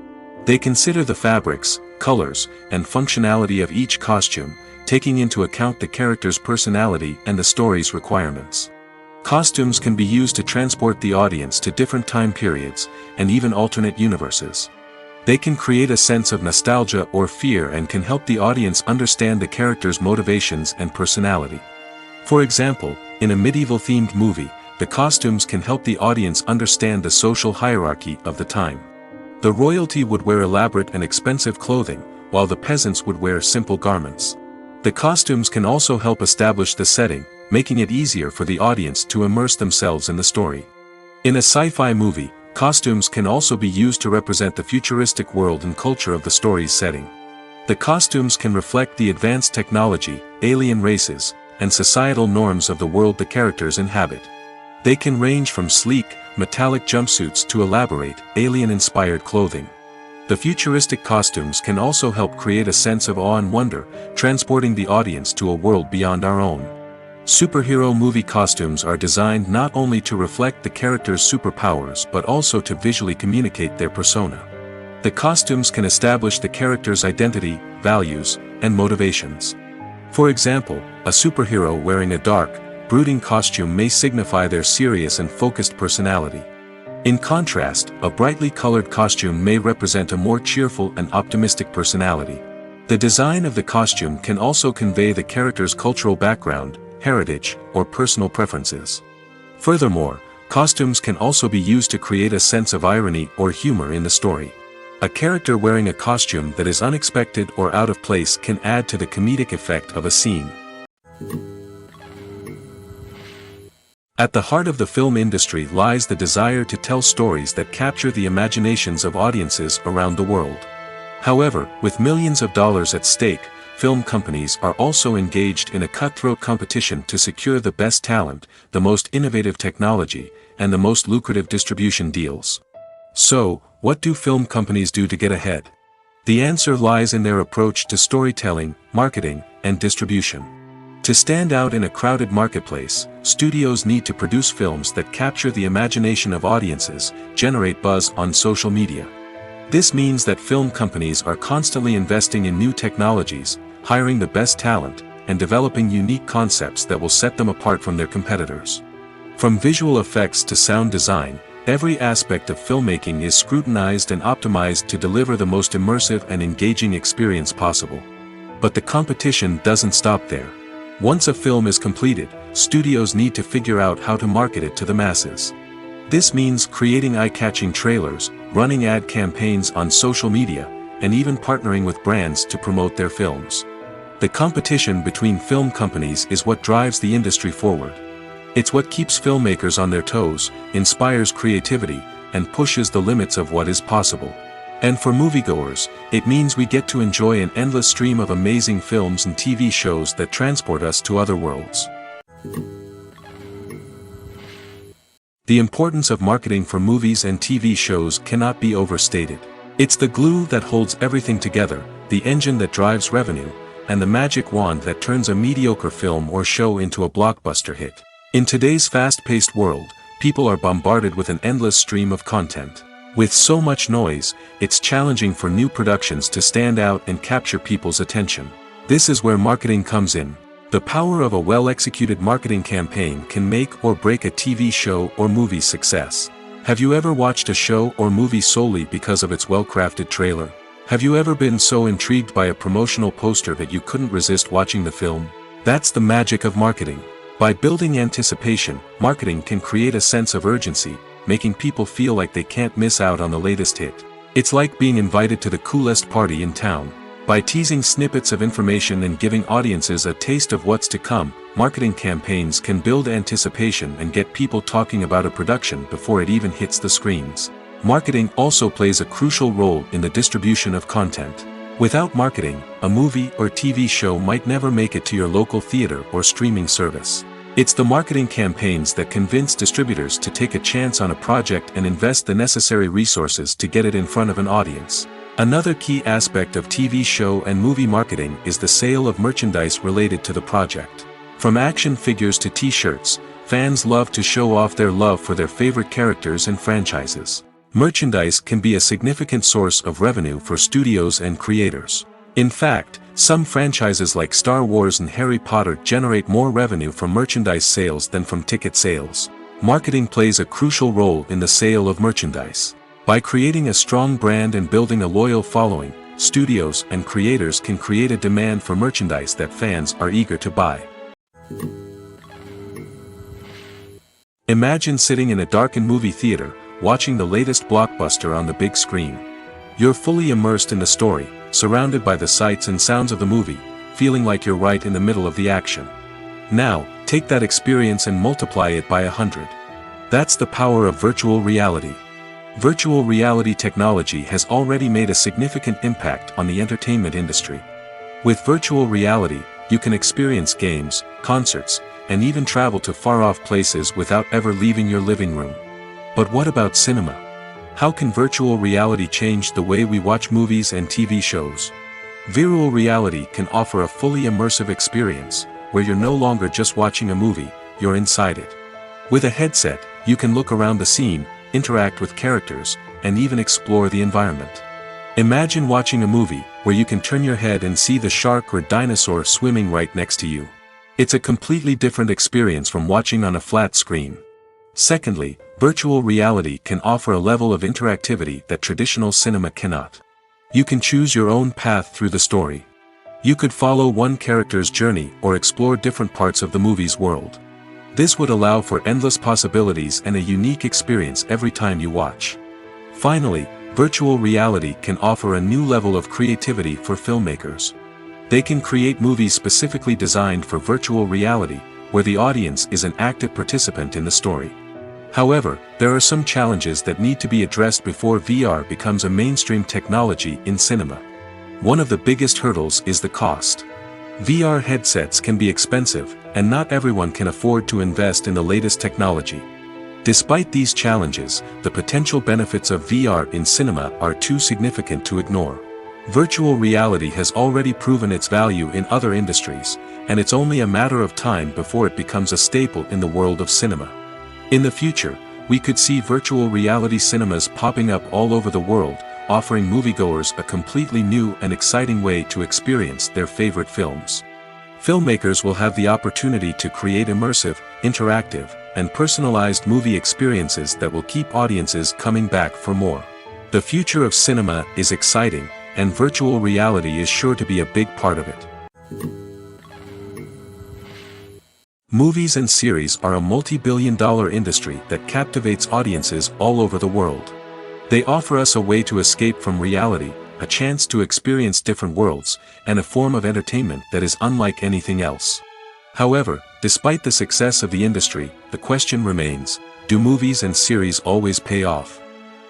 They consider the fabrics, colors, and functionality of each costume, taking into account the character's personality and the story's requirements. Costumes can be used to transport the audience to different time periods, and even alternate universes. They can create a sense of nostalgia or fear and can help the audience understand the character's motivations and personality. For example, in a medieval-themed movie, the costumes can help the audience understand the social hierarchy of the time. The royalty would wear elaborate and expensive clothing, while the peasants would wear simple garments. The costumes can also help establish the setting, making it easier for the audience to immerse themselves in the story. In a sci-fi movie, costumes can also be used to represent the futuristic world and culture of the story's setting. The costumes can reflect the advanced technology, alien races, and societal norms of the world the characters inhabit. They can range from sleek, metallic jumpsuits to elaborate, alien-inspired clothing. The futuristic costumes can also help create a sense of awe and wonder, transporting the audience to a world beyond our own. Superhero movie costumes are designed not only to reflect the character's superpowers but also to visually communicate their persona. The costumes can establish the character's identity, values, and motivations. For example, a superhero wearing a dark, brooding costume may signify their serious and focused personality. In contrast, a brightly colored costume may represent a more cheerful and optimistic personality. The design of the costume can also convey the character's cultural background, heritage, or personal preferences. Furthermore, costumes can also be used to create a sense of irony or humor in the story. A character wearing a costume that is unexpected or out of place can add to the comedic effect of a scene. At the heart of the film industry lies the desire to tell stories that capture the imaginations of audiences around the world. However, with millions of dollars at stake, film companies are also engaged in a cutthroat competition to secure the best talent, the most innovative technology, and the most lucrative distribution deals. So, what do film companies do to get ahead? The answer lies in their approach to storytelling, marketing, and distribution. To stand out in a crowded marketplace, studios need to produce films that capture the imagination of audiences, generate buzz on social media. This means that film companies are constantly investing in new technologies, hiring the best talent, and developing unique concepts that will set them apart from their competitors. From visual effects to sound design, every aspect of filmmaking is scrutinized and optimized to deliver the most immersive and engaging experience possible. But the competition doesn't stop there. Once a film is completed, studios need to figure out how to market it to the masses. This means creating eye-catching trailers, running ad campaigns on social media, and even partnering with brands to promote their films. The competition between film companies is what drives the industry forward. It's what keeps filmmakers on their toes, inspires creativity, and pushes the limits of what is possible. And for moviegoers, it means we get to enjoy an endless stream of amazing films and TV shows that transport us to other worlds. The importance of marketing for movies and TV shows cannot be overstated. It's the glue that holds everything together, the engine that drives revenue, and the magic wand that turns a mediocre film or show into a blockbuster hit. In today's fast-paced world, people are bombarded with an endless stream of content. With so much noise, it's challenging for new productions to stand out and capture people's attention. This is where marketing comes in. The power of a well-executed marketing campaign can make or break a TV show or movie's success. Have you ever watched a show or movie solely because of its well-crafted trailer? Have you ever been so intrigued by a promotional poster that you couldn't resist watching the film? That's the magic of marketing. By building anticipation, marketing can create a sense of urgency, making people feel like they can't miss out on the latest hit. It's like being invited to the coolest party in town. By teasing snippets of information and giving audiences a taste of what's to come, marketing campaigns can build anticipation and get people talking about a production before it even hits the screens. Marketing also plays a crucial role in the distribution of content. Without marketing, a movie or TV show might never make it to your local theater or streaming service. It's the marketing campaigns that convince distributors to take a chance on a project and invest the necessary resources to get it in front of an audience. Another key aspect of TV show and movie marketing is the sale of merchandise related to the project. From action figures to t-shirts, fans love to show off their love for their favorite characters and franchises. Merchandise can be a significant source of revenue for studios and creators. In fact, some franchises like Star Wars and Harry Potter generate more revenue from merchandise sales than from ticket sales. Marketing plays a crucial role in the sale of merchandise. By creating a strong brand and building a loyal following, studios and creators can create a demand for merchandise that fans are eager to buy. Imagine sitting in a darkened movie theater, watching the latest blockbuster on the big screen. You're fully immersed in the story, surrounded by the sights and sounds of the movie, feeling like you're right in the middle of the action. Now, take that experience and multiply it by 100. That's the power of virtual reality. Virtual reality technology has already made a significant impact on the entertainment industry. With virtual reality, you can experience games, concerts, and even travel to far-off places without ever leaving your living room. But what about cinema? How can virtual reality change the way we watch movies and TV shows? Virtual reality can offer a fully immersive experience, where you're no longer just watching a movie, you're inside it. With a headset, you can look around the scene, interact with characters, and even explore the environment. Imagine watching a movie, where you can turn your head and see the shark or dinosaur swimming right next to you. It's a completely different experience from watching on a flat screen. Secondly, virtual reality can offer a level of interactivity that traditional cinema cannot. You can choose your own path through the story. You could follow one character's journey or explore different parts of the movie's world. This would allow for endless possibilities and a unique experience every time you watch. Finally, virtual reality can offer a new level of creativity for filmmakers. They can create movies specifically designed for virtual reality, where the audience is an active participant in the story. However, there are some challenges that need to be addressed before VR becomes a mainstream technology in cinema. One of the biggest hurdles is the cost. VR headsets can be expensive, and not everyone can afford to invest in the latest technology. Despite these challenges, the potential benefits of VR in cinema are too significant to ignore. Virtual reality has already proven its value in other industries, and it's only a matter of time before it becomes a staple in the world of cinema. In the future, we could see virtual reality cinemas popping up all over the world, offering moviegoers a completely new and exciting way to experience their favorite films. Filmmakers will have the opportunity to create immersive, interactive, and personalized movie experiences that will keep audiences coming back for more. The future of cinema is exciting, and virtual reality is sure to be a big part of it. Movies and series are a multi-billion-dollar industry that captivates audiences all over the world. They offer us a way to escape from reality, a chance to experience different worlds, and a form of entertainment that is unlike anything else. However, despite the success of the industry, the question remains, do movies and series always pay off?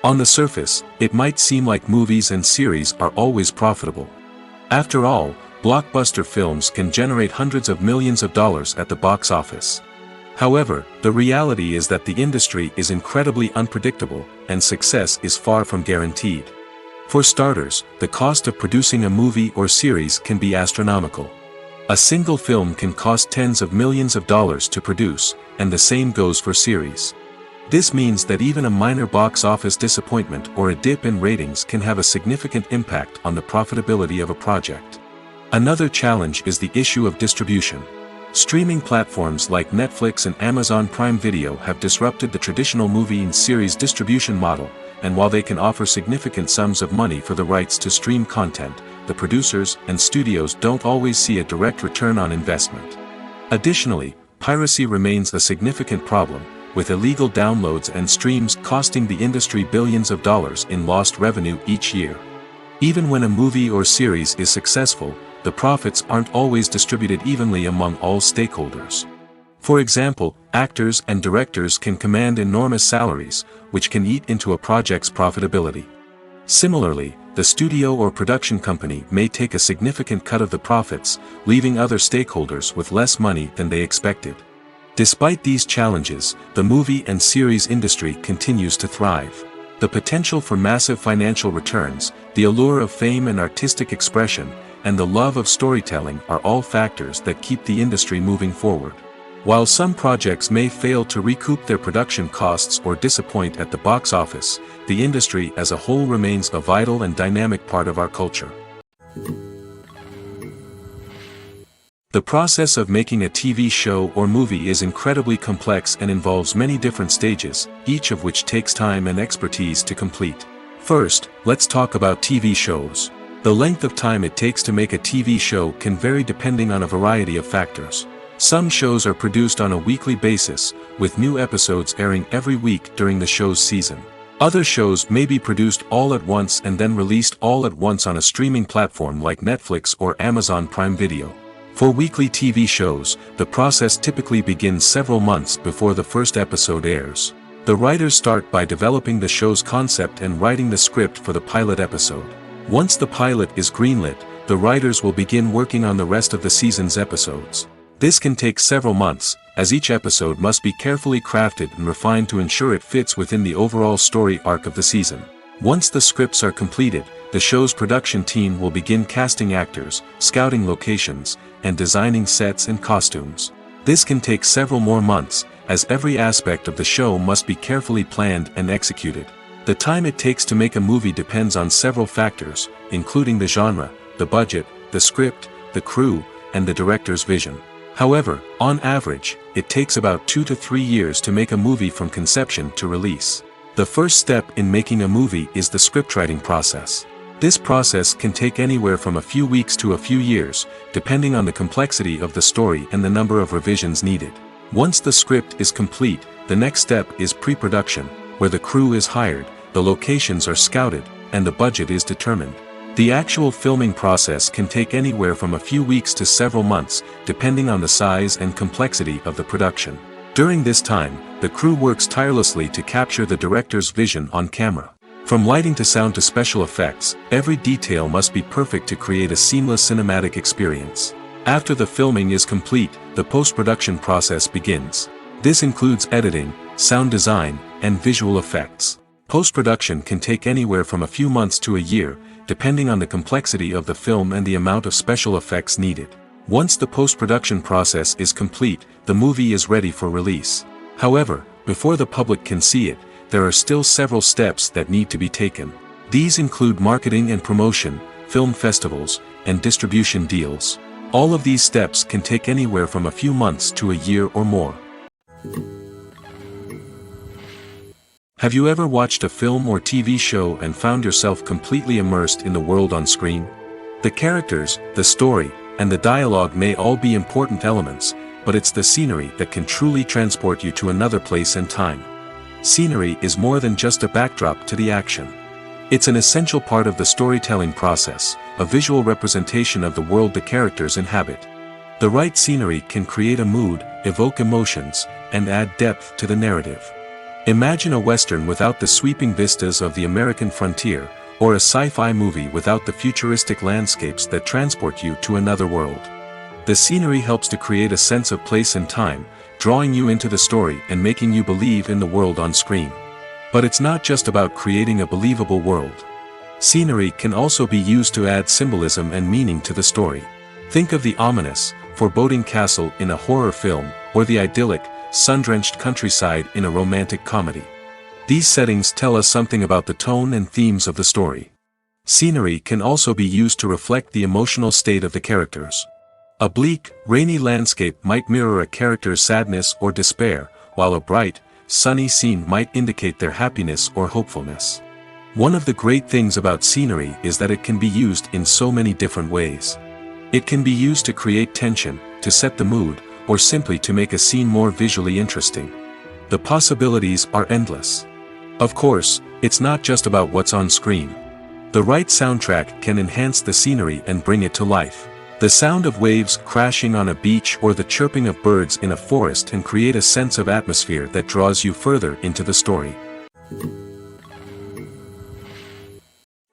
On the surface, it might seem like movies and series are always profitable. After all, blockbuster films can generate hundreds of millions of dollars at the box office. However, the reality is that the industry is incredibly unpredictable, and success is far from guaranteed. For starters, the cost of producing a movie or series can be astronomical. A single film can cost tens of millions of dollars to produce, and the same goes for series. This means that even a minor box office disappointment or a dip in ratings can have a significant impact on the profitability of a project. Another challenge is the issue of distribution. Streaming platforms like Netflix and Amazon Prime Video have disrupted the traditional movie and series distribution model, and while they can offer significant sums of money for the rights to stream content, the producers and studios don't always see a direct return on investment. Additionally, piracy remains a significant problem, with illegal downloads and streams costing the industry billions of dollars in lost revenue each year. Even when a movie or series is successful, the profits aren't always distributed evenly among all stakeholders. For example, actors and directors can command enormous salaries, which can eat into a project's profitability. Similarly, the studio or production company may take a significant cut of the profits, leaving other stakeholders with less money than they expected. Despite these challenges, the movie and series industry continues to thrive. The potential for massive financial returns, the allure of fame and artistic expression, and the love of storytelling are all factors that keep the industry moving forward. While some projects may fail to recoup their production costs or disappoint at the box office, the industry as a whole remains a vital and dynamic part of our culture. The process of making a TV show or movie is incredibly complex and involves many different stages, each of which takes time and expertise to complete. First, let's talk about TV shows. The length of time it takes to make a TV show can vary depending on a variety of factors. Some shows are produced on a weekly basis, with new episodes airing every week during the show's season. Other shows may be produced all at once and then released all at once on a streaming platform like Netflix or Amazon Prime Video. For weekly TV shows, the process typically begins several months before the first episode airs. The writers start by developing the show's concept and writing the script for the pilot episode. Once the pilot is greenlit, the writers will begin working on the rest of the season's episodes. This can take several months, as each episode must be carefully crafted and refined to ensure it fits within the overall story arc of the season. Once the scripts are completed, the show's production team will begin casting actors, scouting locations, and designing sets and costumes. This can take several more months, as every aspect of the show must be carefully planned and executed. The time it takes to make a movie depends on several factors, including the genre, the budget, the script, the crew, and the director's vision. However, on average, it takes about 2 to 3 years to make a movie from conception to release. The first step in making a movie is the scriptwriting process. This process can take anywhere from a few weeks to a few years, depending on the complexity of the story and the number of revisions needed. Once the script is complete, the next step is pre-production, where the crew is hired, the locations are scouted, and the budget is determined. The actual filming process can take anywhere from a few weeks to several months, depending on the size and complexity of the production. During this time, the crew works tirelessly to capture the director's vision on camera. From lighting to sound to special effects, every detail must be perfect to create a seamless cinematic experience. After the filming is complete, the post-production process begins. This includes editing, sound design, and visual effects. Post-production can take anywhere from a few months to a year, depending on the complexity of the film and the amount of special effects needed. Once the post-production process is complete, the movie is ready for release. However, before the public can see it, there are still several steps that need to be taken. These include marketing and promotion, film festivals, and distribution deals. All of these steps can take anywhere from a few months to a year or more. Have you ever watched a film or TV show and found yourself completely immersed in the world on screen? The characters, the story, and the dialogue may all be important elements, but it's the scenery that can truly transport you to another place and time. Scenery is more than just a backdrop to the action. It's an essential part of the storytelling process, a visual representation of the world the characters inhabit. The right scenery can create a mood, evoke emotions, and add depth to the narrative. Imagine a Western without the sweeping vistas of the American frontier, or a sci-fi movie without the futuristic landscapes that transport you to another world. The scenery helps to create a sense of place and time, drawing you into the story and making you believe in the world on screen. But it's not just about creating a believable world. Scenery can also be used to add symbolism and meaning to the story. Think of the ominous, foreboding castle in a horror film, or the idyllic, sun-drenched countryside in a romantic comedy. These settings tell us something about the tone and themes of the story. Scenery can also be used to reflect the emotional state of the characters. A bleak, rainy landscape might mirror a character's sadness or despair, while a bright, sunny scene might indicate their happiness or hopefulness. One of the great things about scenery is that it can be used in so many different ways. It can be used to create tension, to set the mood, or simply to make a scene more visually interesting. The possibilities are endless. Of course, it's not just about what's on screen. The right soundtrack can enhance the scenery and bring it to life. The sound of waves crashing on a beach or the chirping of birds in a forest can create a sense of atmosphere that draws you further into the story.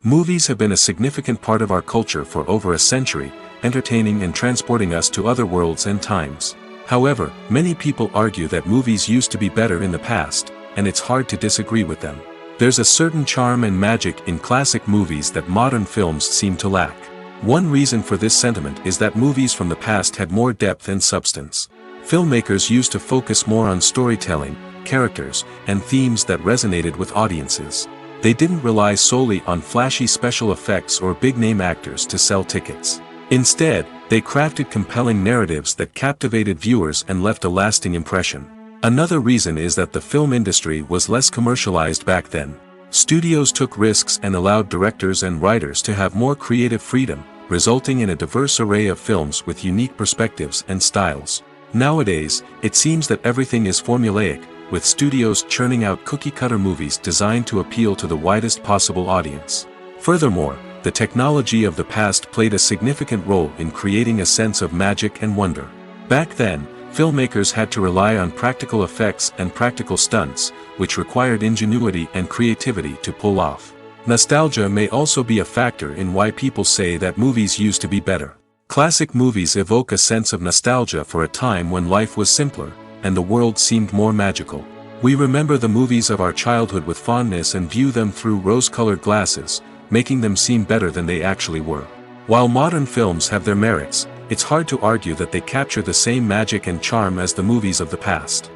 Movies have been a significant part of our culture for over a century, entertaining and transporting us to other worlds and times. However, many people argue that movies used to be better in the past, and it's hard to disagree with them. There's a certain charm and magic in classic movies that modern films seem to lack. One reason for this sentiment is that movies from the past had more depth and substance. Filmmakers used to focus more on storytelling, characters, and themes that resonated with audiences. They didn't rely solely on flashy special effects or big-name actors to sell tickets. Instead, they crafted compelling narratives that captivated viewers and left a lasting impression. Another reason is that the film industry was less commercialized back then. Studios took risks and allowed directors and writers to have more creative freedom, resulting in a diverse array of films with unique perspectives and styles. Nowadays, it seems that everything is formulaic, with studios churning out cookie-cutter movies designed to appeal to the widest possible audience. Furthermore, the technology of the past played a significant role in creating a sense of magic and wonder. Back then, filmmakers had to rely on practical effects and practical stunts, which required ingenuity and creativity to pull off. Nostalgia may also be a factor in why people say that movies used to be better. Classic movies evoke a sense of nostalgia for a time when life was simpler, and the world seemed more magical. We remember the movies of our childhood with fondness and view them through rose-colored glasses, making them seem better than they actually were. While modern films have their merits, it's hard to argue that they capture the same magic and charm as the movies of the past.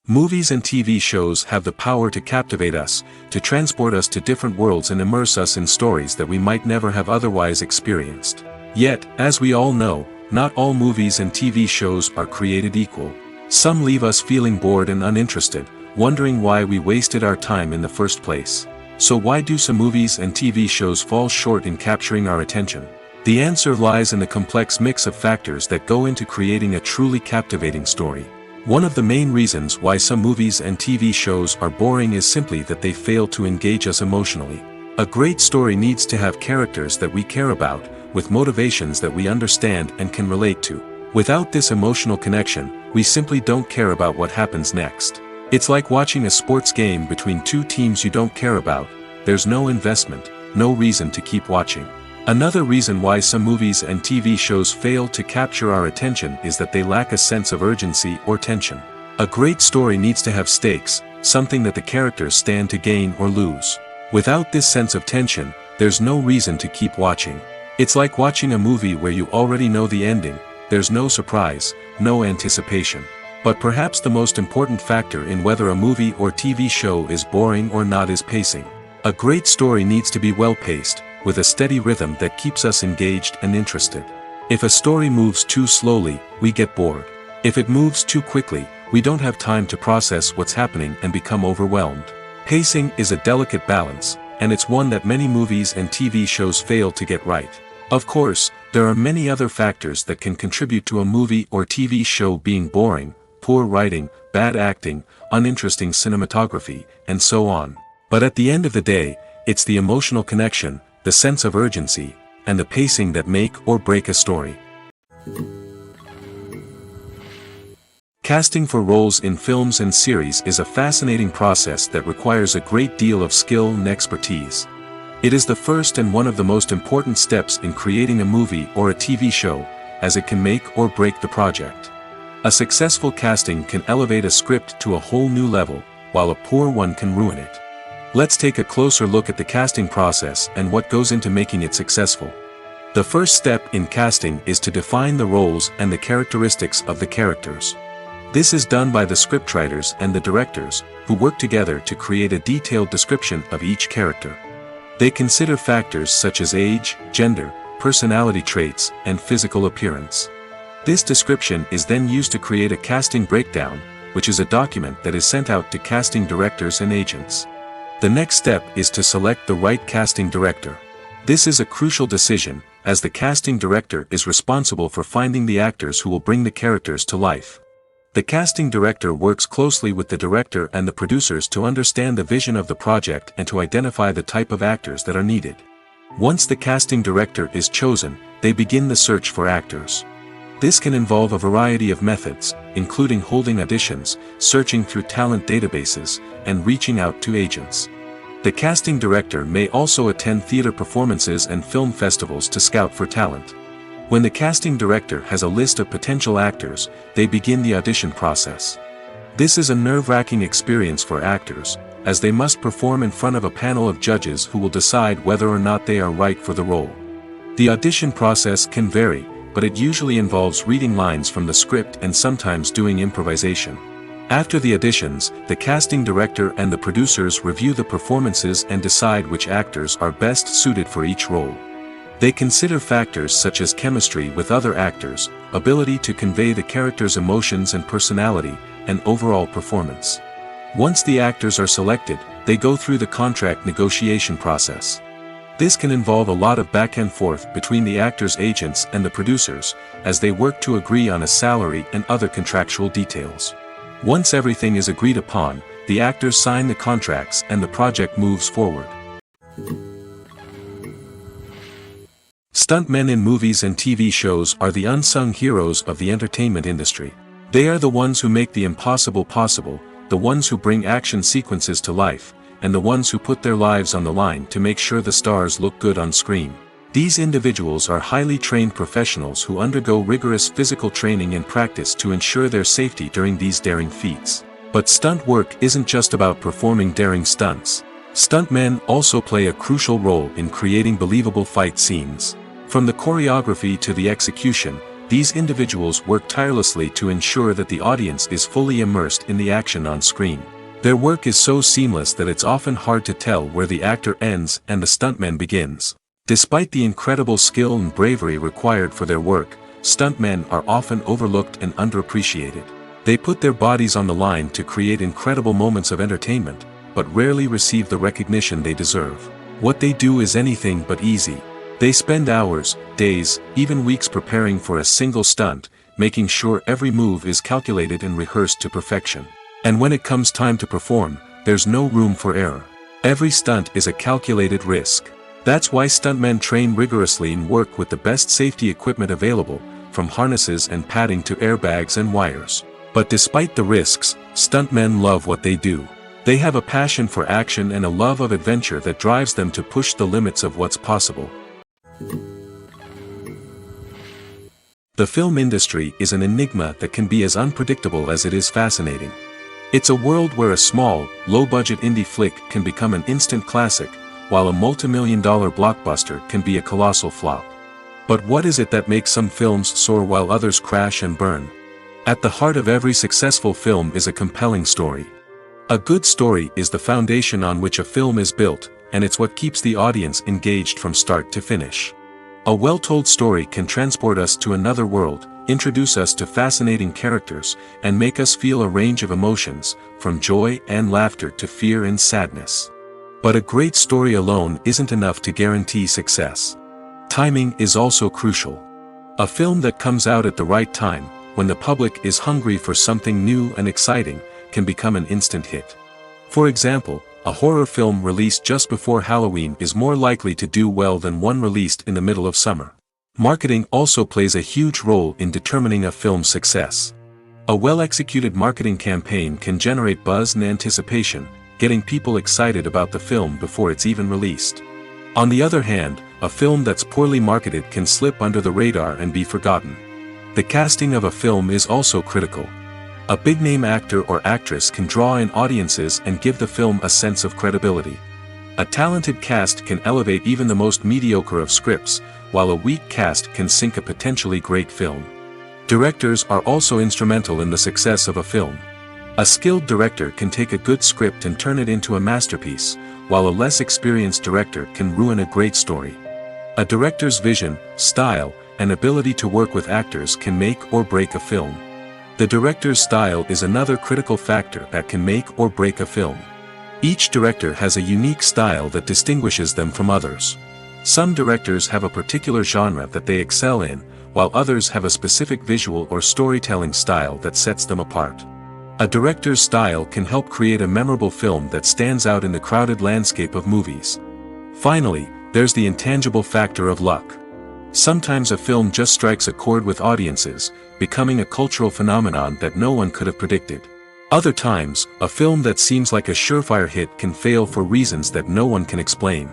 Movies and TV shows have the power to captivate us, to transport us to different worlds and immerse us in stories that we might never have otherwise experienced. Yet, as we all know, not all movies and TV shows are created equal. Some leave us feeling bored and uninterested, wondering why we wasted our time in the first place. So why do some movies and TV shows fall short in capturing our attention? The answer lies in the complex mix of factors that go into creating a truly captivating story. One of the main reasons why some movies and TV shows are boring is simply that they fail to engage us emotionally. A great story needs to have characters that we care about, with motivations that we understand and can relate to. Without this emotional connection, we simply don't care about what happens next. It's like watching a sports game between two teams you don't care about. There's no investment, no reason to keep watching. Another reason why some movies and TV shows fail to capture our attention is that they lack a sense of urgency or tension. A great story needs to have stakes, something that the characters stand to gain or lose. Without this sense of tension, there's no reason to keep watching. It's like watching a movie where you already know the ending. There's no surprise, no anticipation. But perhaps the most important factor in whether a movie or TV show is boring or not is pacing. A great story needs to be well-paced, with a steady rhythm that keeps us engaged and interested. If a story moves too slowly, we get bored. If it moves too quickly, we don't have time to process what's happening and become overwhelmed. Pacing is a delicate balance, and it's one that many movies and TV shows fail to get right. Of course, there are many other factors that can contribute to a movie or TV show being boring: poor writing, bad acting, uninteresting cinematography, and so on. But at the end of the day, it's the emotional connection, the sense of urgency, and the pacing that make or break a story. Casting for roles in films and series is a fascinating process that requires a great deal of skill and expertise. It is the first and one of the most important steps in creating a movie or a TV show, as it can make or break the project. A successful casting can elevate a script to a whole new level, while a poor one can ruin it. Let's take a closer look at the casting process and what goes into making it successful. The first step in casting is to define the roles and the characteristics of the characters. This is done by the scriptwriters and the directors, who work together to create a detailed description of each character. They consider factors such as age, gender, personality traits, and physical appearance. This description is then used to create a casting breakdown, which is a document that is sent out to casting directors and agents. The next step is to select the right casting director. This is a crucial decision, as the casting director is responsible for finding the actors who will bring the characters to life. The casting director works closely with the director and the producers to understand the vision of the project and to identify the type of actors that are needed. Once the casting director is chosen, they begin the search for actors. This can involve a variety of methods, including holding auditions, searching through talent databases, and reaching out to agents. The casting director may also attend theater performances and film festivals to scout for talent. When the casting director has a list of potential actors, they begin the audition process. This is a nerve-wracking experience for actors, as they must perform in front of a panel of judges who will decide whether or not they are right for the role. The audition process can vary, but it usually involves reading lines from the script and sometimes doing improvisation. After the auditions, the casting director and the producers review the performances and decide which actors are best suited for each role. They consider factors such as chemistry with other actors, ability to convey the character's emotions and personality, and overall performance. Once the actors are selected, they go through the contract negotiation process. This can involve a lot of back and forth between the actors' agents and the producers, as they work to agree on a salary and other contractual details. Once everything is agreed upon, the actors sign the contracts and the project moves forward. Stuntmen in movies and TV shows are the unsung heroes of the entertainment industry. They are the ones who make the impossible possible, the ones who bring action sequences to life, and the ones who put their lives on the line to make sure the stars look good on screen. These individuals are highly trained professionals who undergo rigorous physical training and practice to ensure their safety during these daring feats. But stunt work isn't just about performing daring stunts. Stuntmen also play a crucial role in creating believable fight scenes. From the choreography to the execution, these individuals work tirelessly to ensure that the audience is fully immersed in the action on screen. Their work is so seamless that it's often hard to tell where the actor ends and the stuntman begins. Despite the incredible skill and bravery required for their work, stuntmen are often overlooked and underappreciated. They put their bodies on the line to create incredible moments of entertainment, but rarely receive the recognition they deserve. What they do is anything but easy. They spend hours, days, even weeks preparing for a single stunt, making sure every move is calculated and rehearsed to perfection. And when it comes time to perform, there's no room for error. Every stunt is a calculated risk. That's why stuntmen train rigorously and work with the best safety equipment available, from harnesses and padding to airbags and wires. But despite the risks, stuntmen love what they do. They have a passion for action and a love of adventure that drives them to push the limits of what's possible. The film industry is an enigma that can be as unpredictable as it is fascinating. It's a world where a small, low-budget indie flick can become an instant classic, while a multi-million-dollar blockbuster can be a colossal flop. But what is it that makes some films soar while others crash and burn? At the heart of every successful film is a compelling story. A good story is the foundation on which a film is built, and it's what keeps the audience engaged from start to finish. A well-told story can transport us to another world, introduce us to fascinating characters, and make us feel a range of emotions, from joy and laughter to fear and sadness. But a great story alone isn't enough to guarantee success. Timing is also crucial. A film that comes out at the right time, when the public is hungry for something new and exciting, can become an instant hit. For example, a horror film released just before Halloween is more likely to do well than one released in the middle of summer. Marketing also plays a huge role in determining a film's success. A well-executed marketing campaign can generate buzz and anticipation, getting people excited about the film before it's even released. On the other hand, a film that's poorly marketed can slip under the radar and be forgotten. The casting of a film is also critical. A big-name actor or actress can draw in audiences and give the film a sense of credibility. A talented cast can elevate even the most mediocre of scripts, while a weak cast can sink a potentially great film. Directors are also instrumental in the success of a film. A skilled director can take a good script and turn it into a masterpiece, while a less experienced director can ruin a great story. A director's vision, style, and ability to work with actors can make or break a film. The director's style is another critical factor that can make or break a film. Each director has a unique style that distinguishes them from others. Some directors have a particular genre that they excel in, while others have a specific visual or storytelling style that sets them apart. A director's style can help create a memorable film that stands out in the crowded landscape of movies. Finally, there's the intangible factor of luck. Sometimes a film just strikes a chord with audiences, becoming a cultural phenomenon that no one could have predicted. Other times, a film that seems like a surefire hit can fail for reasons that no one can explain.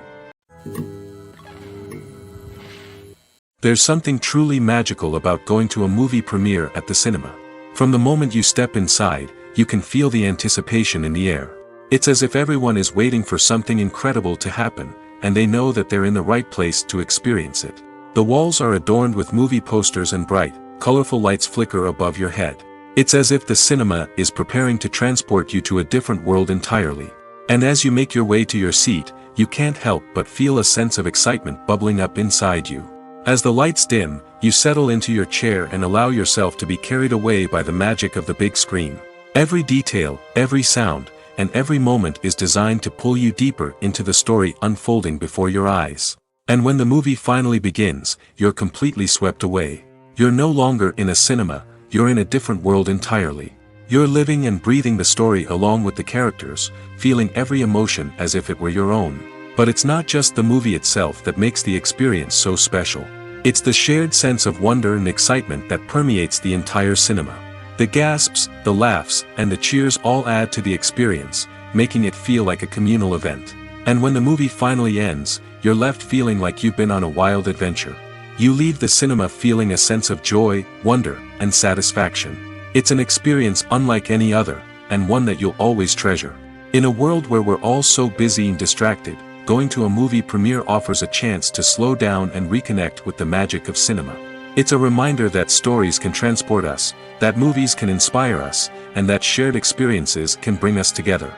There's something truly magical about going to a movie premiere at the cinema. From the moment you step inside, you can feel the anticipation in the air. It's as if everyone is waiting for something incredible to happen, and they know that they're in the right place to experience it. The walls are adorned with movie posters and bright, colorful lights flicker above your head. It's as if the cinema is preparing to transport you to a different world entirely. And as you make your way to your seat, you can't help but feel a sense of excitement bubbling up inside you. As the lights dim, you settle into your chair and allow yourself to be carried away by the magic of the big screen. Every detail, every sound, and every moment is designed to pull you deeper into the story unfolding before your eyes. And when the movie finally begins, you're completely swept away. You're no longer in a cinema, you're in a different world entirely. You're living and breathing the story along with the characters, feeling every emotion as if it were your own. But it's not just the movie itself that makes the experience so special. It's the shared sense of wonder and excitement that permeates the entire cinema. The gasps, the laughs, and the cheers all add to the experience, making it feel like a communal event. And when the movie finally ends, you're left feeling like you've been on a wild adventure. You leave the cinema feeling a sense of joy, wonder, and satisfaction. It's an experience unlike any other, and one that you'll always treasure. In a world where we're all so busy and distracted, going to a movie premiere offers a chance to slow down and reconnect with the magic of cinema. It's a reminder that stories can transport us, that movies can inspire us, and that shared experiences can bring us together.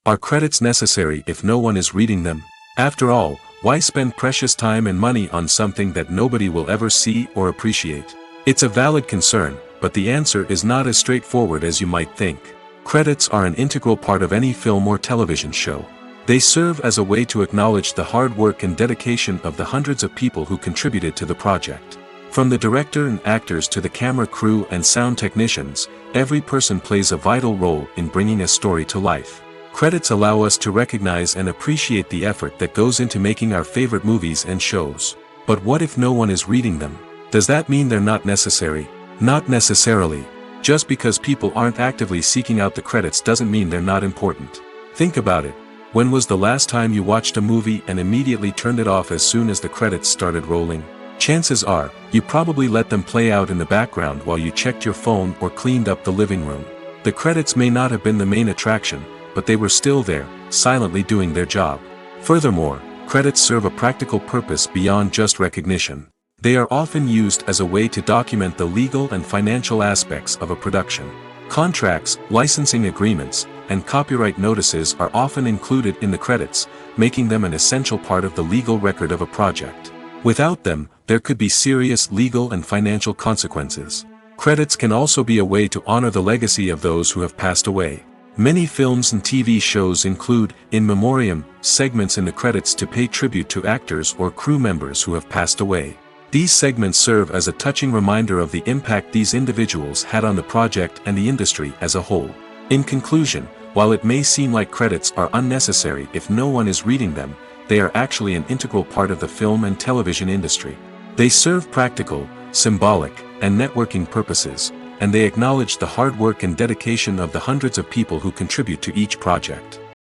Are credits necessary if no one is reading them? After all, why spend precious time and money on something that nobody will ever see or appreciate? It's a valid concern, but the answer is not as straightforward as you might think. Credits are an integral part of any film or television show. They serve as a way to acknowledge the hard work and dedication of the hundreds of people who contributed to the project. From the director and actors to the camera crew and sound technicians, every person plays a vital role in bringing a story to life. Credits allow us to recognize and appreciate the effort that goes into making our favorite movies and shows. But what if no one is reading them? Does that mean they're not necessary? Not necessarily. Just because people aren't actively seeking out the credits doesn't mean they're not important. Think about it. When was the last time you watched a movie and immediately turned it off as soon as the credits started rolling? Chances are, you probably let them play out in the background while you checked your phone or cleaned up the living room. The credits may not have been the main attraction, but they were still there, silently doing their job. Furthermore, credits serve a practical purpose beyond just recognition. They are often used as a way to document the legal and financial aspects of a production. Contracts, licensing agreements, and copyright notices are often included in the credits, making them an essential part of the legal record of a project. Without them, there could be serious legal and financial consequences. Credits can also be a way to honor the legacy of those who have passed away. Many films and TV shows include in memoriam segments in the credits to pay tribute to actors or crew members who have passed away. These segments serve as a touching reminder of the impact these individuals had on the project and the industry as a whole. In conclusion, while it may seem like credits are unnecessary if no one is reading them, they are actually an integral part of the film and television industry. They serve practical, symbolic, and networking purposes, and they acknowledge the hard work and dedication of the hundreds of people who contribute to each project.